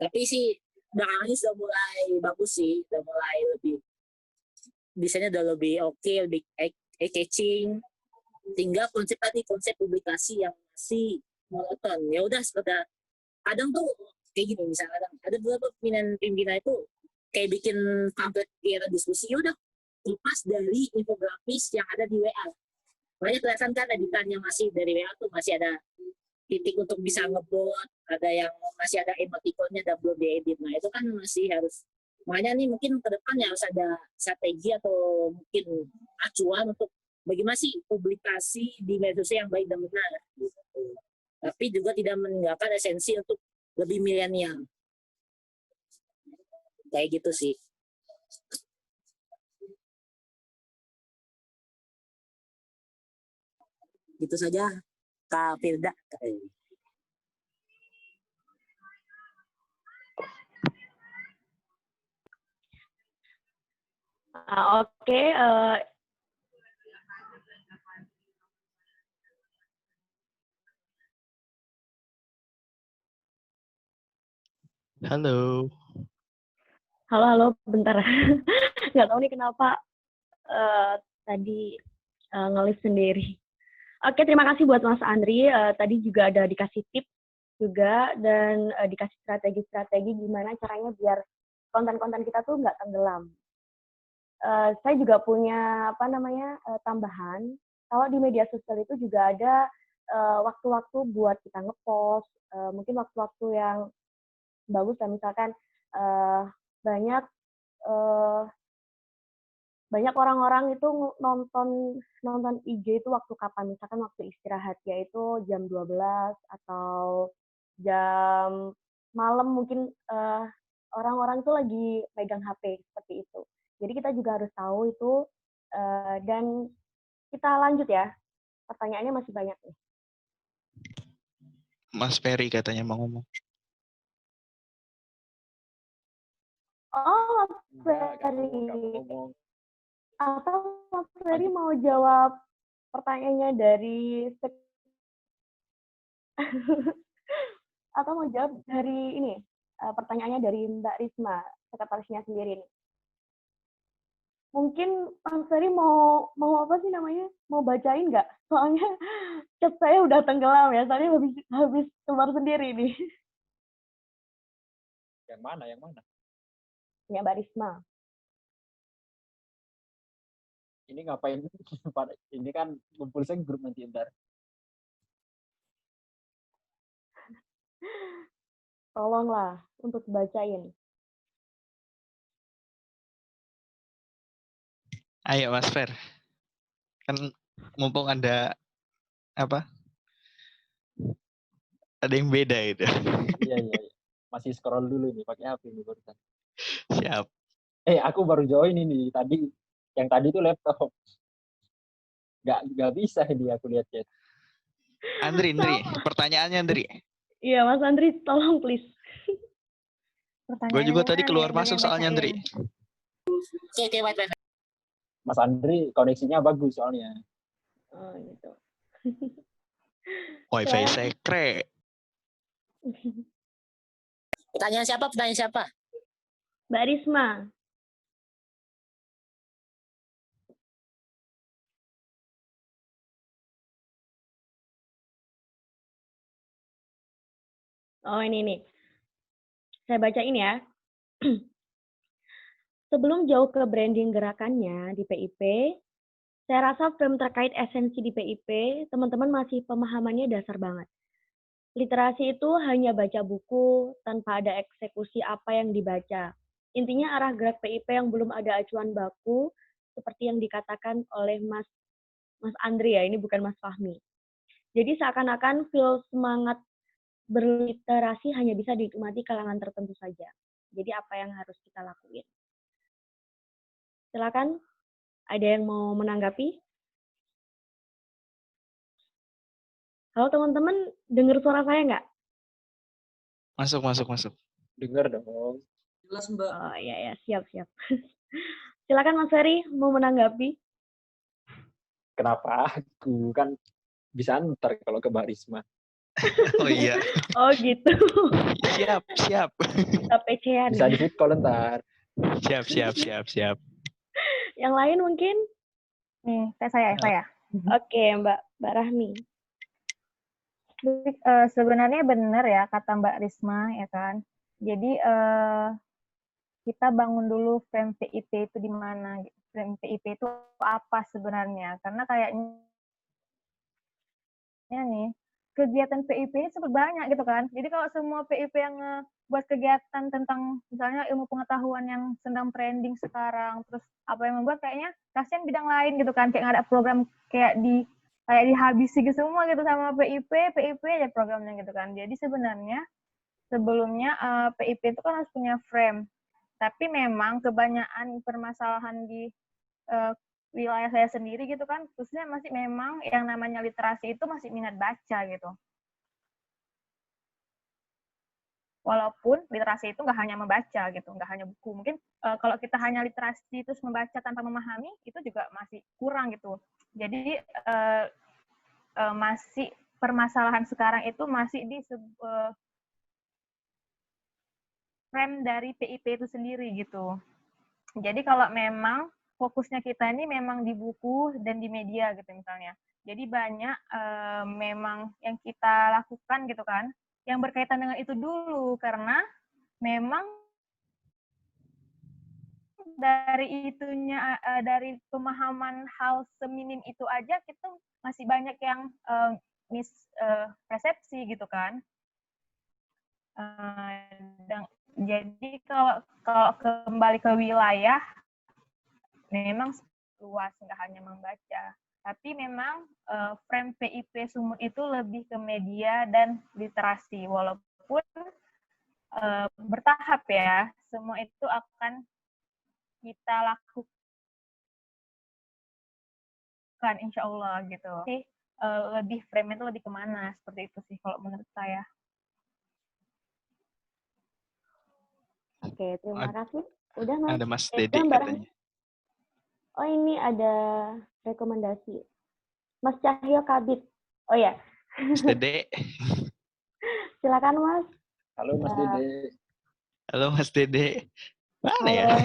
tapi sih belakangan ini sudah mulai bagus sih, sudah mulai lebih desainnya udah lebih oke, lebih catching. Tinggal konsep publikasi yang masih monoton. Ya udah sekedar kadang tuh kayak gini, misalnya ada beberapa pimpinan itu kayak bikin pamflet kegiatan diskusi, udah lepas dari infografis yang ada di WA. Banyak kelihatan kan editannya masih dari WA tuh masih ada titik untuk bisa ngebot, ada yang masih ada emoticonnya dan belum diedit. Nah itu kan masih harus, makanya nih mungkin ke depannya harus ada strategi atau mungkin acuan untuk bagaimana sih publikasi di media sosial yang baik dan benar gitu. Tapi juga tidak meninggalkan esensi untuk lebih milenial. Kayak gitu sih. Gitu saja, Kak Firda. Oke. Halo. Halo, bentar. Nggak tahu nih kenapa tadi nge-live sendiri. Oke, terima kasih buat Mas Andri. Tadi juga ada dikasih tips juga, dan dikasih strategi-strategi gimana caranya biar konten-konten kita tuh nggak tenggelam. Saya juga punya tambahan, kalau di media sosial itu juga ada waktu-waktu buat kita ngepost, mungkin waktu-waktu yang bagus lah, misalkan banyak banyak orang-orang itu nonton IG itu waktu kapan, misalkan waktu istirahat, yaitu jam 12 atau jam malam mungkin orang-orang itu lagi pegang HP seperti itu. Jadi kita juga harus tahu itu, dan kita lanjut ya. Pertanyaannya masih banyak nih. Mas Ferry katanya mau ngomong. Oh, Enggak Ferry. ngomong. Atau Mas Ferry mau jawab pertanyaannya dari atau mau jawab dari ini, pertanyaannya dari Mbak Risma, sekretarisnya sendiri nih. Mungkin Mas Ferry mau apa sih namanya? Mau bacain nggak? Soalnya chat saya udah tenggelam ya, soalnya habis keluar sendiri nih. Yang mana? Ya, Mbak Risma. Ini ngapain? Ini kan kumpul grup nanti ntar. Tolonglah untuk bacain. Ayo Mas Fer. Kan mumpung ada apa? Ada yang beda itu. Iya. Masih scroll dulu nih pakai HP ini barusan. Siap. Aku baru join ini tadi. Yang tadi itu laptop. Nggak bisa ini aku lihat chat. Andri, pertanyaannya Andri. Iya, Mas Andri, tolong please. Gue juga tadi keluar masuk soalnya Andri. Oke, wait. Mas Andri koneksinya bagus soalnya. Oh, gitu. Wifi sekre. Pertanyaan siapa? Mbak Risma. Oh, ini nih. Saya bacain ya. Sebelum jauh ke branding gerakannya di PIP, saya rasa frame terkait esensi di PIP, teman-teman masih pemahamannya dasar banget. Literasi itu hanya baca buku tanpa ada eksekusi apa yang dibaca. Intinya arah gerak PIP yang belum ada acuan baku, seperti yang dikatakan oleh Mas Andri ya, ini bukan Mas Fahmi. Jadi seakan-akan feel semangat berliterasi hanya bisa dinikmati kalangan tertentu saja. Jadi apa yang harus kita lakuin? Silakan, ada yang mau menanggapi? Halo teman-teman, dengar suara saya nggak? Masuk. Dengar dong. Jelas Mbak. Oh iya, siap. Silakan Mas Ferry, mau menanggapi? Kenapa aku? Kan bisa antar kalau ke Mbak Risma. Oh iya. Oh gitu. Siap. Kita PC-an. Bisa di fit call ntar. Siap. Yang lain mungkin? Nih, saya. Oke, Mbak Rahmi. Sebenarnya benar ya kata Mbak Risma ya kan. Jadi kita bangun dulu frame PIP itu di mana. Frame PIP itu apa sebenarnya? Karena kayaknya nih kegiatan PIP ini super banyak gitu kan. Jadi kalau semua PIP yang buat kegiatan tentang misalnya ilmu pengetahuan yang sedang trending sekarang, terus apa yang membuat kayaknya kasihan bidang lain gitu kan, kayak nggak ada program kayak dihabisi gitu semua gitu sama PIP aja programnya gitu kan. Jadi sebenarnya sebelumnya PIP itu kan harus punya frame, tapi memang kebanyakan permasalahan di wilayah saya sendiri gitu kan, khususnya masih memang yang namanya literasi itu masih minat baca gitu. Walaupun literasi itu nggak hanya membaca gitu, nggak hanya buku. Mungkin kalau kita hanya literasi terus membaca tanpa memahami, itu juga masih kurang gitu. Jadi masih permasalahan sekarang itu masih di frame dari PIP itu sendiri gitu. Jadi kalau memang fokusnya kita ini memang di buku dan di media gitu misalnya. Jadi banyak memang yang kita lakukan gitu kan, yang berkaitan dengan itu dulu, karena memang dari pemahaman hal seminim itu aja kita masih banyak yang mispersepsi gitu kan. Jadi kalau kembali ke wilayah, memang luas, nggak hanya membaca. Tapi memang frame PIP Sumut itu lebih ke media dan literasi. Walaupun bertahap ya, semua itu akan kita lakukan insya Allah gitu. Jadi lebih frame itu lebih kemana, seperti itu sih kalau menurut saya. Oke, terima kasih. Udah Mas. Ada Mas Dede katanya. Oh ini ada rekomendasi. Mas Cahyo Kabit. Oh ya. Mas Dede. Silakan Mas. Halo Mas Dede. Halo Mas Dede. Mana ya?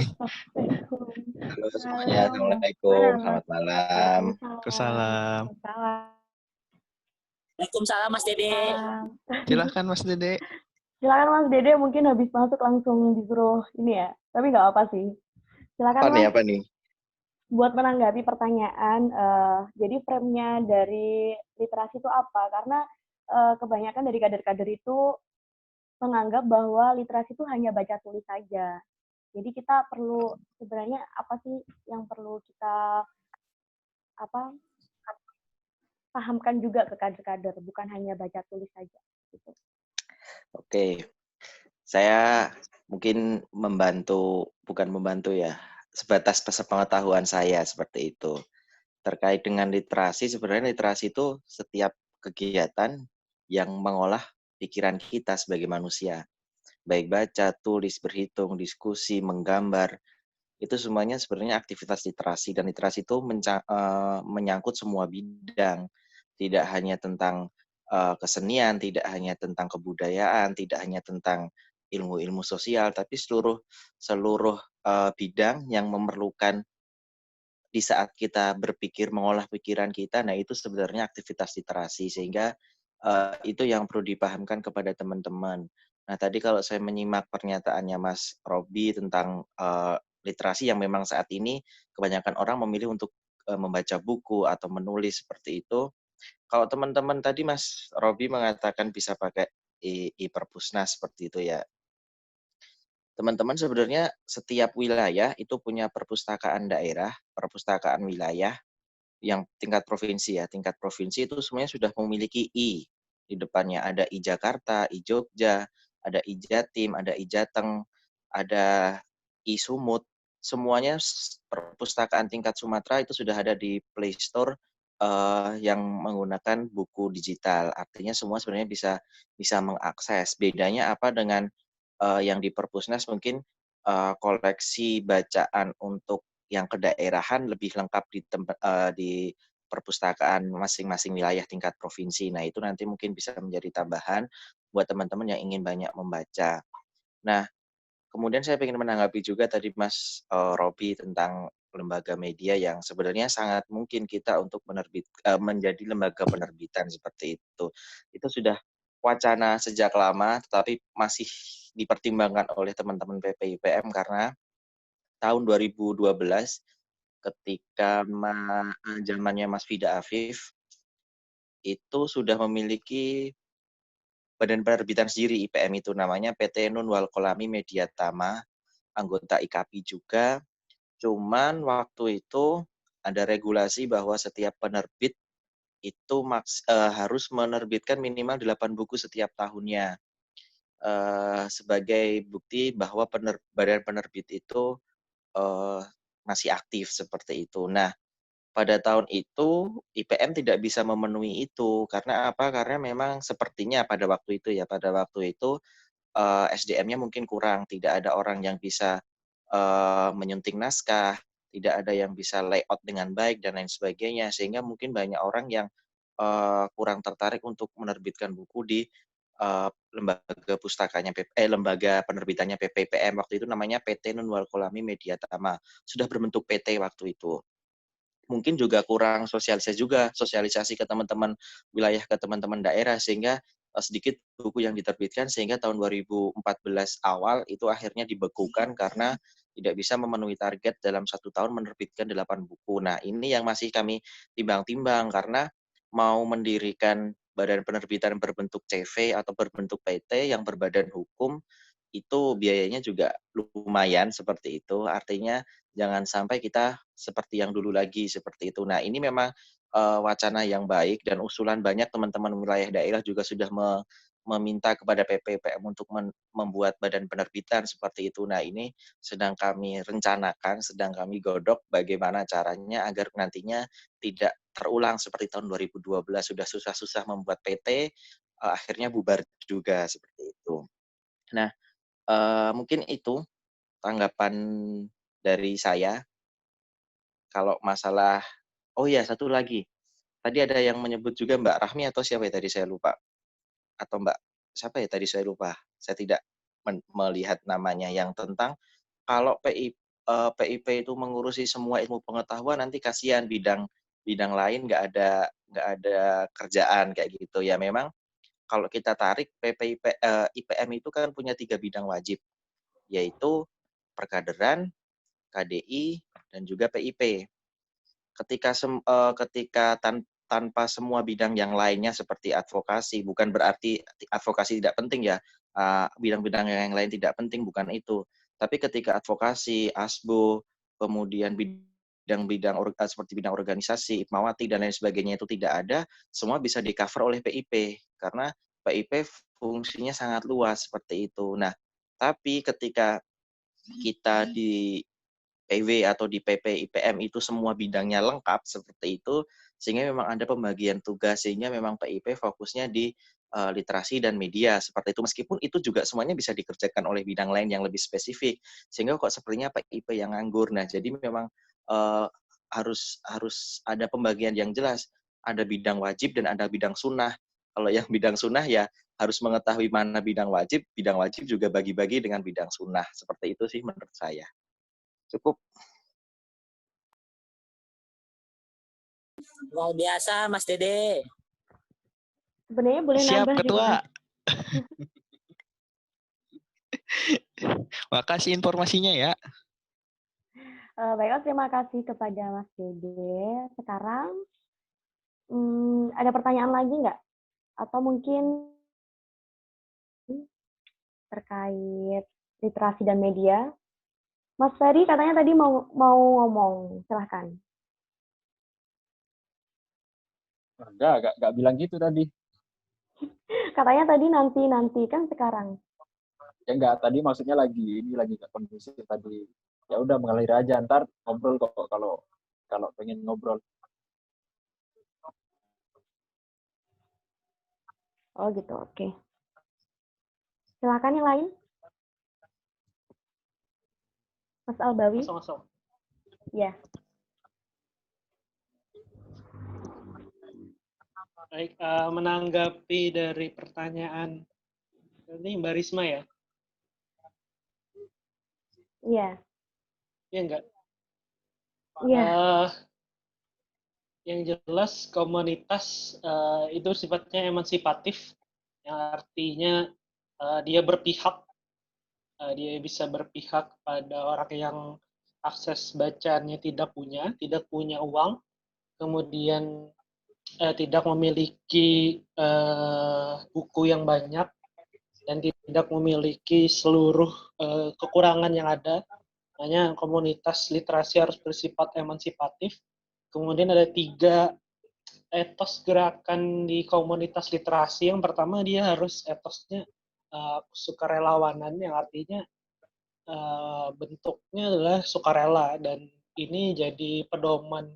Halo semuanya, Assalamualaikum. Selamat malam. Waalaikumsalam. Waalaikumsalam Mas Dede. Silakan Mas Dede. Silakan Mas Dede, mungkin habis masuk langsung disuruh ini ya. Tapi nggak apa sih. Silakan Mas. Apa nih? Buat menanggapi pertanyaan, jadi frame-nya dari literasi itu apa? Karena kebanyakan dari kader-kader itu menganggap bahwa literasi itu hanya baca tulis saja. Jadi kita perlu sebenarnya apa sih yang perlu kita pahamkan juga ke kader-kader, bukan hanya baca tulis saja. Gitu. Oke, saya mungkin bukan membantu ya, sebatas sepengetahuan saya seperti itu. Terkait dengan literasi, sebenarnya literasi itu setiap kegiatan yang mengolah pikiran kita sebagai manusia. Baik baca, tulis, berhitung, diskusi, menggambar, itu semuanya sebenarnya aktivitas literasi. Dan literasi itu menyangkut semua bidang. Tidak hanya tentang kesenian, tidak hanya tentang kebudayaan, tidak hanya tentang ilmu-ilmu sosial, tapi seluruh bidang yang memerlukan di saat kita berpikir, mengolah pikiran kita, nah itu sebenarnya aktivitas literasi. Sehingga itu yang perlu dipahamkan kepada teman-teman. Nah tadi kalau saya menyimak pernyataannya Mas Robi tentang literasi yang memang saat ini kebanyakan orang memilih untuk membaca buku atau menulis seperti itu. Kalau teman-teman tadi Mas Robi mengatakan bisa pakai e-perpusnas seperti itu ya. Teman-teman sebenarnya setiap wilayah itu punya perpustakaan daerah, perpustakaan wilayah yang tingkat provinsi ya. Tingkat provinsi itu semuanya sudah memiliki I. Di depannya ada I Jakarta, I Jogja, ada I Jatim, ada I Jateng, ada I Sumut. Semuanya perpustakaan tingkat Sumatera itu sudah ada di Play Store yang menggunakan buku digital. Artinya semua sebenarnya bisa mengakses. Bedanya apa dengan yang di Perpusnas mungkin koleksi bacaan untuk yang kedaerahan lebih lengkap di perpustakaan masing-masing wilayah tingkat provinsi. Nah, itu nanti mungkin bisa menjadi tambahan buat teman-teman yang ingin banyak membaca. Nah, kemudian saya ingin menanggapi juga tadi Mas Robi tentang lembaga media yang sebenarnya sangat mungkin kita untuk menjadi lembaga penerbitan seperti itu. Itu sudah wacana sejak lama, tetapi masih dipertimbangkan oleh teman-teman PPIPM karena tahun 2012 ketika zamannya Mas Fida Afif itu sudah memiliki badan penerbitan sendiri IPM itu namanya PT Nun Wal Kolami Media Tama, anggota IKAPI juga. Cuman waktu itu ada regulasi bahwa setiap penerbit itu harus menerbitkan minimal 8 buku setiap tahunnya. Sebagai bukti bahwa badan penerbit itu masih aktif seperti itu. Nah, pada tahun itu IPM tidak bisa memenuhi itu karena apa? Karena memang sepertinya pada waktu itu SDM-nya mungkin kurang, tidak ada orang yang bisa menyunting naskah, tidak ada yang bisa layout dengan baik dan lain sebagainya, sehingga mungkin banyak orang yang kurang tertarik untuk menerbitkan buku di lembaga penerbitannya PPIPM waktu itu namanya PT Nun Wal Kolami Media Tama, sudah berbentuk PT waktu itu. Mungkin juga kurang sosialisasi ke teman-teman wilayah, ke teman-teman daerah, sehingga sedikit buku yang diterbitkan sehingga tahun 2014 awal itu akhirnya dibekukan karena tidak bisa memenuhi target dalam 1 tahun menerbitkan 8 buku. Nah, ini yang masih kami timbang-timbang karena mau mendirikan badan penerbitan berbentuk CV atau berbentuk PT yang berbadan hukum itu biayanya juga lumayan seperti itu. Artinya jangan sampai kita seperti yang dulu lagi seperti itu. Nah, ini memang wacana yang baik dan usulan banyak teman-teman wilayah daerah juga sudah meminta kepada PPPM untuk membuat badan penerbitan seperti itu. Nah, ini sedang kami rencanakan, sedang kami godok bagaimana caranya agar nantinya tidak terulang seperti tahun 2012 sudah susah-susah membuat PT, akhirnya bubar juga seperti itu. Nah, mungkin itu tanggapan dari saya. Kalau masalah oh iya, satu lagi. Tadi ada yang menyebut juga Mbak Rahmi atau siapa ya tadi saya lupa. Atau Mbak siapa ya tadi saya lupa. Saya tidak melihat namanya yang tentang kalau PIP itu mengurusi semua ilmu pengetahuan nanti kasihan bidang lain nggak ada kerjaan kayak gitu. Ya memang kalau kita tarik IPM itu kan punya 3 bidang wajib, yaitu perkaderan, KDI, dan juga PIP. Ketika tanpa semua bidang yang lainnya seperti advokasi, bukan berarti advokasi tidak penting ya, bidang-bidang yang lain tidak penting, bukan itu. Tapi ketika advokasi, ASBO, kemudian bidang-bidang seperti bidang organisasi, IPMAWATI, dan lain sebagainya itu tidak ada, semua bisa di-cover oleh PIP. Karena PIP fungsinya sangat luas seperti itu. Nah, tapi ketika kita di PW atau di PP IPM itu semua bidangnya lengkap seperti itu, sehingga memang ada pembagian tugas, sehingga memang PIP fokusnya di literasi dan media seperti itu. Meskipun itu juga semuanya bisa dikerjakan oleh bidang lain yang lebih spesifik, sehingga kok sepertinya PIP yang nganggur. Nah, jadi memang harus ada pembagian yang jelas. Ada bidang wajib dan ada bidang sunnah. Kalau yang bidang sunnah ya harus mengetahui mana bidang wajib juga bagi-bagi dengan bidang sunnah. Seperti itu sih menurut saya. Cukup. Luar biasa, Mas Dede. Sebenarnya boleh Siap, nambah Ketua. juga, Mas. Makasih informasinya ya. Baiklah, terima kasih kepada Mas Dede. Sekarang ada pertanyaan lagi nggak? Atau mungkin terkait literasi dan media? Mas Ferry katanya tadi mau ngomong, silahkan. Enggak bilang gitu tadi. Katanya tadi nanti kan sekarang. Ya enggak, tadi maksudnya lagi enggak kondusif tadi. Ya udah mengalir aja, ntar ngobrol kok kalau pengen ngobrol. Oh gitu, oke. Silakan yang lain. Mas Albawi. Kosong. Ya. Baik, menanggapi dari pertanyaan ini Mbak Risma ya? Iya. Iya enggak? Iya. Yang jelas komunitas itu sifatnya emansipatif, yang artinya dia berpihak, dia bisa berpihak pada orang yang akses bacaannya tidak punya uang, kemudian tidak memiliki buku yang banyak, dan tidak memiliki seluruh kekurangan yang ada. Makanya komunitas literasi harus bersifat emansipatif. Kemudian ada 3 etos gerakan di komunitas literasi. Yang pertama, dia harus etosnya sukarelawanan, yang artinya bentuknya adalah sukarela, dan ini jadi pedoman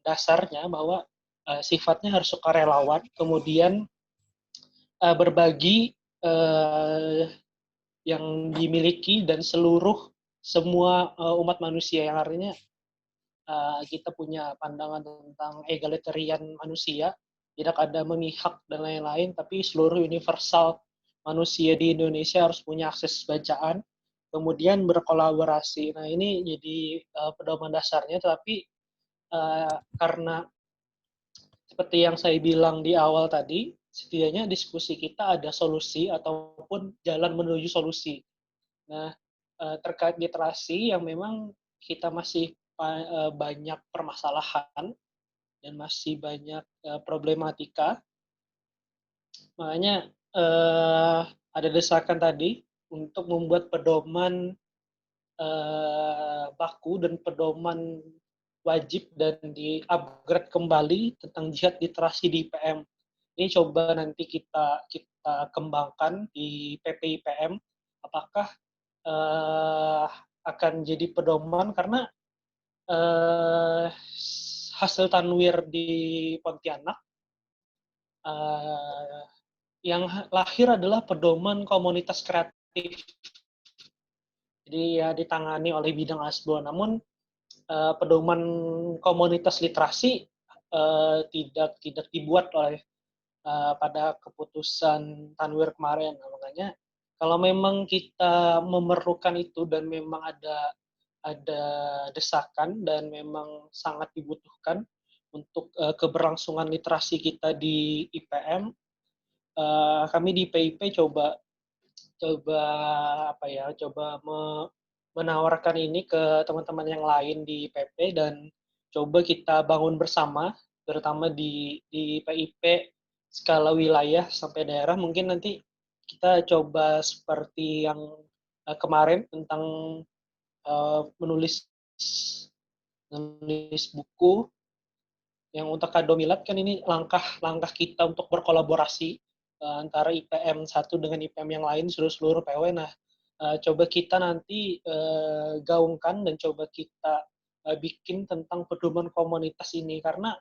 dasarnya bahwa sifatnya harus sukarelawan, kemudian berbagi yang dimiliki dan semua umat manusia, yang artinya kita punya pandangan tentang egalitarian manusia, tidak ada memihak dan lain-lain, tapi seluruh universal manusia di Indonesia harus punya akses bacaan, kemudian berkolaborasi. Nah, ini jadi pedoman dasarnya, tapi karena seperti yang saya bilang di awal tadi, setidaknya diskusi kita ada solusi ataupun jalan menuju solusi. Nah, terkait literasi yang memang kita masih banyak permasalahan dan masih banyak problematika, makanya ada desakan tadi untuk membuat pedoman baku dan pedoman wajib dan di-upgrade kembali tentang jihad literasi di IPM. Ini coba nanti kita kembangkan di PP IPM. Apakah akan jadi pedoman karena hasil tanwir di Pontianak yang lahir adalah pedoman komunitas kreatif. Jadi ya ditangani oleh bidang ASBO. Namun pedoman komunitas literasi tidak dibuat oleh pada keputusan tanwir kemarin. Nah, makanya kalau memang kita memerlukan itu dan memang ada desakan dan memang sangat dibutuhkan untuk keberlangsungan literasi kita di IPM, kami di PIP coba menawarkan ini ke teman-teman yang lain di PP dan coba kita bangun bersama, terutama di PIP skala wilayah sampai daerah. Mungkin nanti kita coba seperti yang kemarin tentang menulis buku yang untuk kado milad. Kan ini langkah kita untuk berkolaborasi antara IPM 1 dengan IPM yang lain, seluruh PW. Nah, coba kita nanti gaungkan dan coba kita bikin tentang pedoman komunitas ini, karena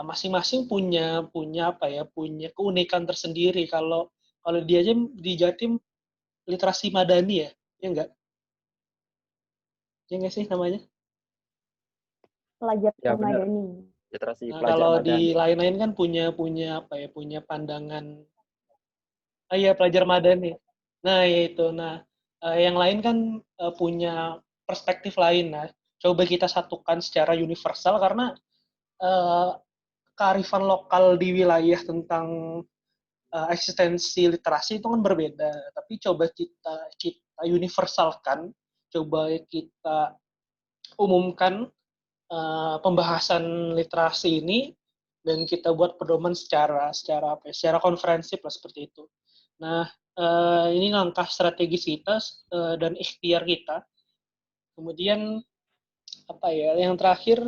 masing-masing punya keunikan tersendiri. Kalau di Jatim literasi madani ya enggak? Ya enggak sih namanya? Pelajar Ya, benar. madani. Literasi Nah, pelajar kalau madani. di lain-lain kan punya pandangan. Iya, pelajar madani. Nah, yaitu. Nah, yang lain kan punya perspektif lain. Nah, coba kita satukan secara universal karena kearifan lokal di wilayah tentang eksistensi literasi itu kan berbeda. Tapi coba kita universalkan, coba kita umumkan pembahasan literasi ini dan kita buat pedoman secara konferensif lah, seperti itu. Nah, ini langkah strategis kita dan ikhtiar kita. Kemudian yang terakhir,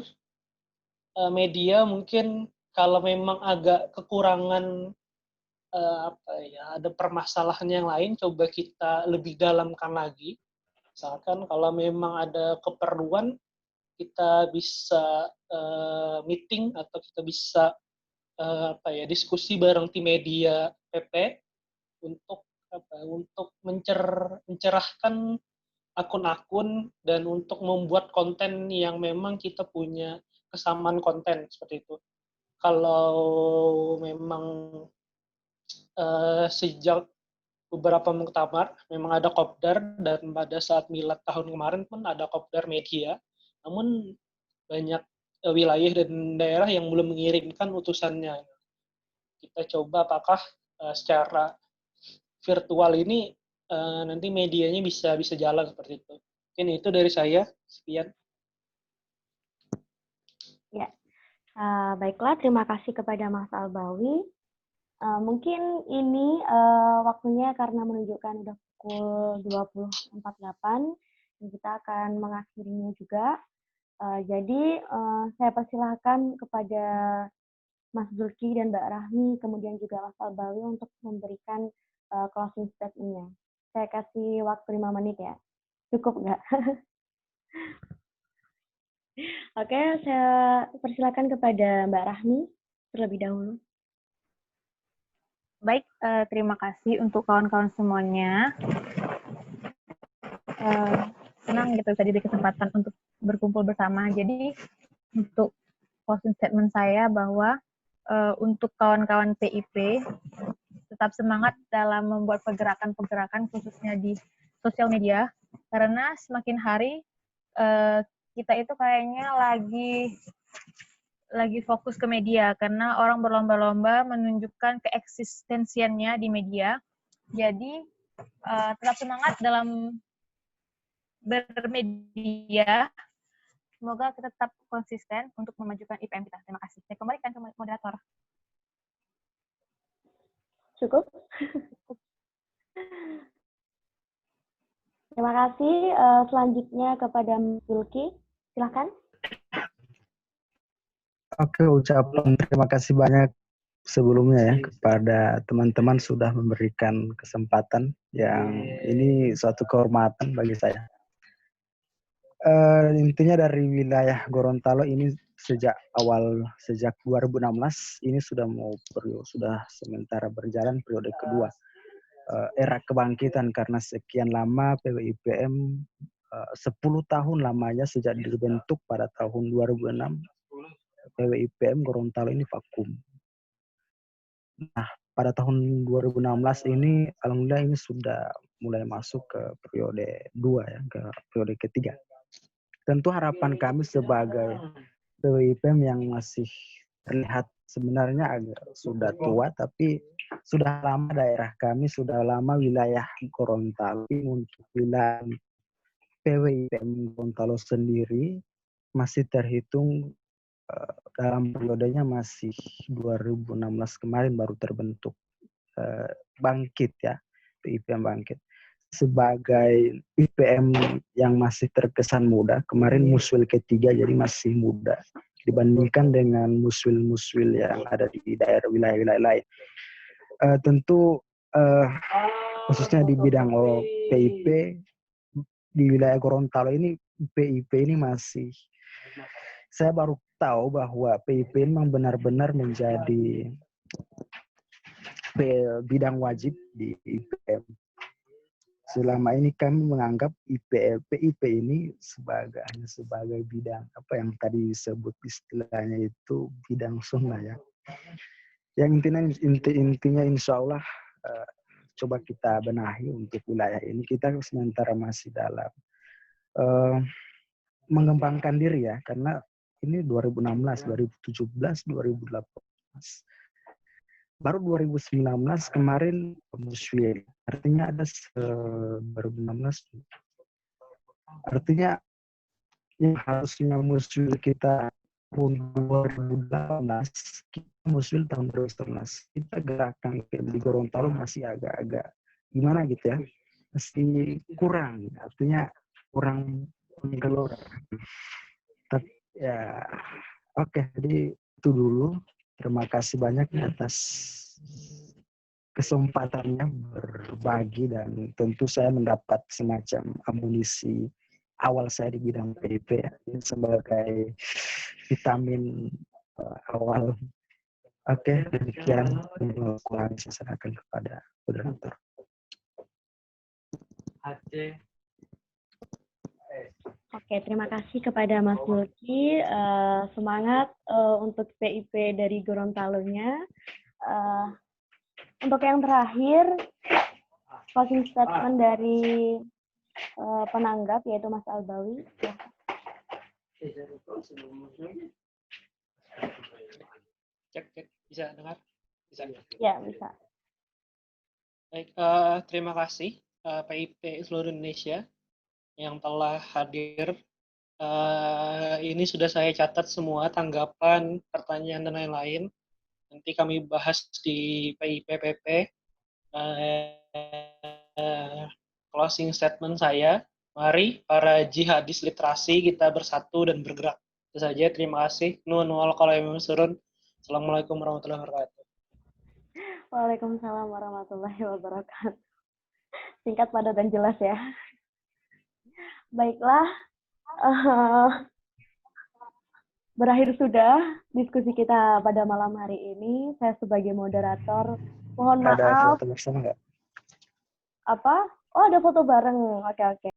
media mungkin kalau memang agak kekurangan ada permasalahan yang lain, coba kita lebih dalamkan lagi. Misalkan kalau memang ada keperluan, kita bisa meeting atau kita bisa diskusi bareng tim media PP untuk mencerahkan akun-akun dan untuk membuat konten yang memang kita punya kesamaan konten, seperti itu. Kalau memang sejak beberapa muktamar memang ada kopdar, dan pada saat milad tahun kemarin pun ada kopdar media, namun banyak wilayah dan daerah yang belum mengirimkan utusannya. Kita coba apakah secara virtual ini nanti medianya bisa jalan seperti itu. Mungkin itu dari saya. Sekian. Ya, baiklah. Terima kasih kepada Mas Albawi. Mungkin ini waktunya karena menunjukkan udah pukul 20.48 dan kita akan mengakhirinya juga. Jadi saya persilahkan kepada Mas Zulki dan Mbak Rahmi, kemudian juga Mas Albawi untuk memberikan closing statement-nya. Saya kasih waktu 5 menit ya. Cukup nggak? Oke, saya persilakan kepada Mbak Rahmi terlebih dahulu. Baik, terima kasih untuk kawan-kawan semuanya. Senang gitu bisa diberi kesempatan untuk berkumpul bersama. Jadi untuk closing statement saya bahwa untuk kawan-kawan PIP tetap semangat dalam membuat pergerakan-pergerakan khususnya di sosial media, karena semakin hari kita itu kayaknya lagi lagi fokus ke media karena orang berlomba-lomba menunjukkan keeksistensiannya di media. Jadi tetap semangat dalam bermedia. Semoga kita tetap konsisten untuk memajukan IPM kita. Terima kasih. Saya kembalikan ke moderator. Cukup? Terima kasih. Selanjutnya kepada Mas Zulki. Silakan. Oke, ucapan terima kasih banyak sebelumnya ya kepada teman-teman sudah memberikan kesempatan yang ini suatu kehormatan bagi saya. Intinya dari wilayah Gorontalo ini sejak 2016 ini sudah sudah sementara berjalan periode kedua era kebangkitan karena sekian lama PWIPM 10 tahun lamanya sejak dibentuk pada tahun 2006 PWIPM Gorontalo ini vakum. Nah, pada tahun 2016 ini alhamdulillah ini sudah mulai masuk ke periode 2 ya, ke periode ketiga. Tentu harapan kami sebagai PWIPM yang masih terlihat sebenarnya agak sudah tua, tapi sudah lama daerah kami, sudah lama wilayah Gorontalo. Untuk wilayah PWIPM Gorontalo sendiri masih terhitung dalam periodenya masih 2016 kemarin baru terbentuk bangkit ya, PIPM bangkit. Sebagai IPM yang masih terkesan muda, kemarin muswil ketiga jadi masih muda dibandingkan dengan muswil-muswil yang ada di daerah wilayah-wilayah lain. Tentu khususnya di bidang PIP di wilayah Gorontalo ini PIP ini masih, saya baru tahu bahwa PIP memang benar-benar menjadi bidang wajib di IPM. Selama ini kami menganggap PIP ini sebagai bidang apa yang tadi disebut istilahnya itu bidang sunnah ya. Yang intinya insya Allah coba kita benahi untuk wilayah ini. Kita sementara masih dalam mengembangkan diri ya, karena ini 2016, 2017, 2018. Baru 2019 kemarin muswil. Artinya ada 2016. Artinya yang harusnya muswil kita tahun 2018, kita muswil tahun 2019. Kita gerakan di Gorontalo masih agak-agak gimana gitu ya. Masih kurang. Artinya kurang keluar. Tapi ya oke, jadi itu dulu. Terima kasih banyak atas kesempatannya berbagi dan tentu saya mendapat semacam amunisi awal saya di bidang PIP ya, sebagai vitamin awal. Oke, demikian yang kurang saya serahkan kepada moderator. Oke, terima kasih kepada Mas Zulki. Semangat untuk PIP dari Gorontalo-nya. Untuk yang terakhir, closing statement dari penanggap, yaitu Mas Albawi. Cek, bisa dengar? Bisa. Ya, bisa. Baik, terima kasih PIP seluruh Indonesia yang telah hadir. Ini sudah saya catat semua tanggapan, pertanyaan, dan lain-lain. Nanti kami bahas di PIPPP. Closing statement saya, mari para jihadis literasi kita bersatu dan bergerak. Itu saja, terima kasih. Nuhun wal qalam surun. Assalamualaikum warahmatullahi wabarakatuh. Waalaikumsalam warahmatullahi wabarakatuh. Singkat, padat, dan jelas ya. Baiklah, berakhir sudah diskusi kita pada malam hari ini. Saya sebagai moderator, mohon maaf. Ada foto bersama nggak? Apa? Oh, ada foto bareng. Oke.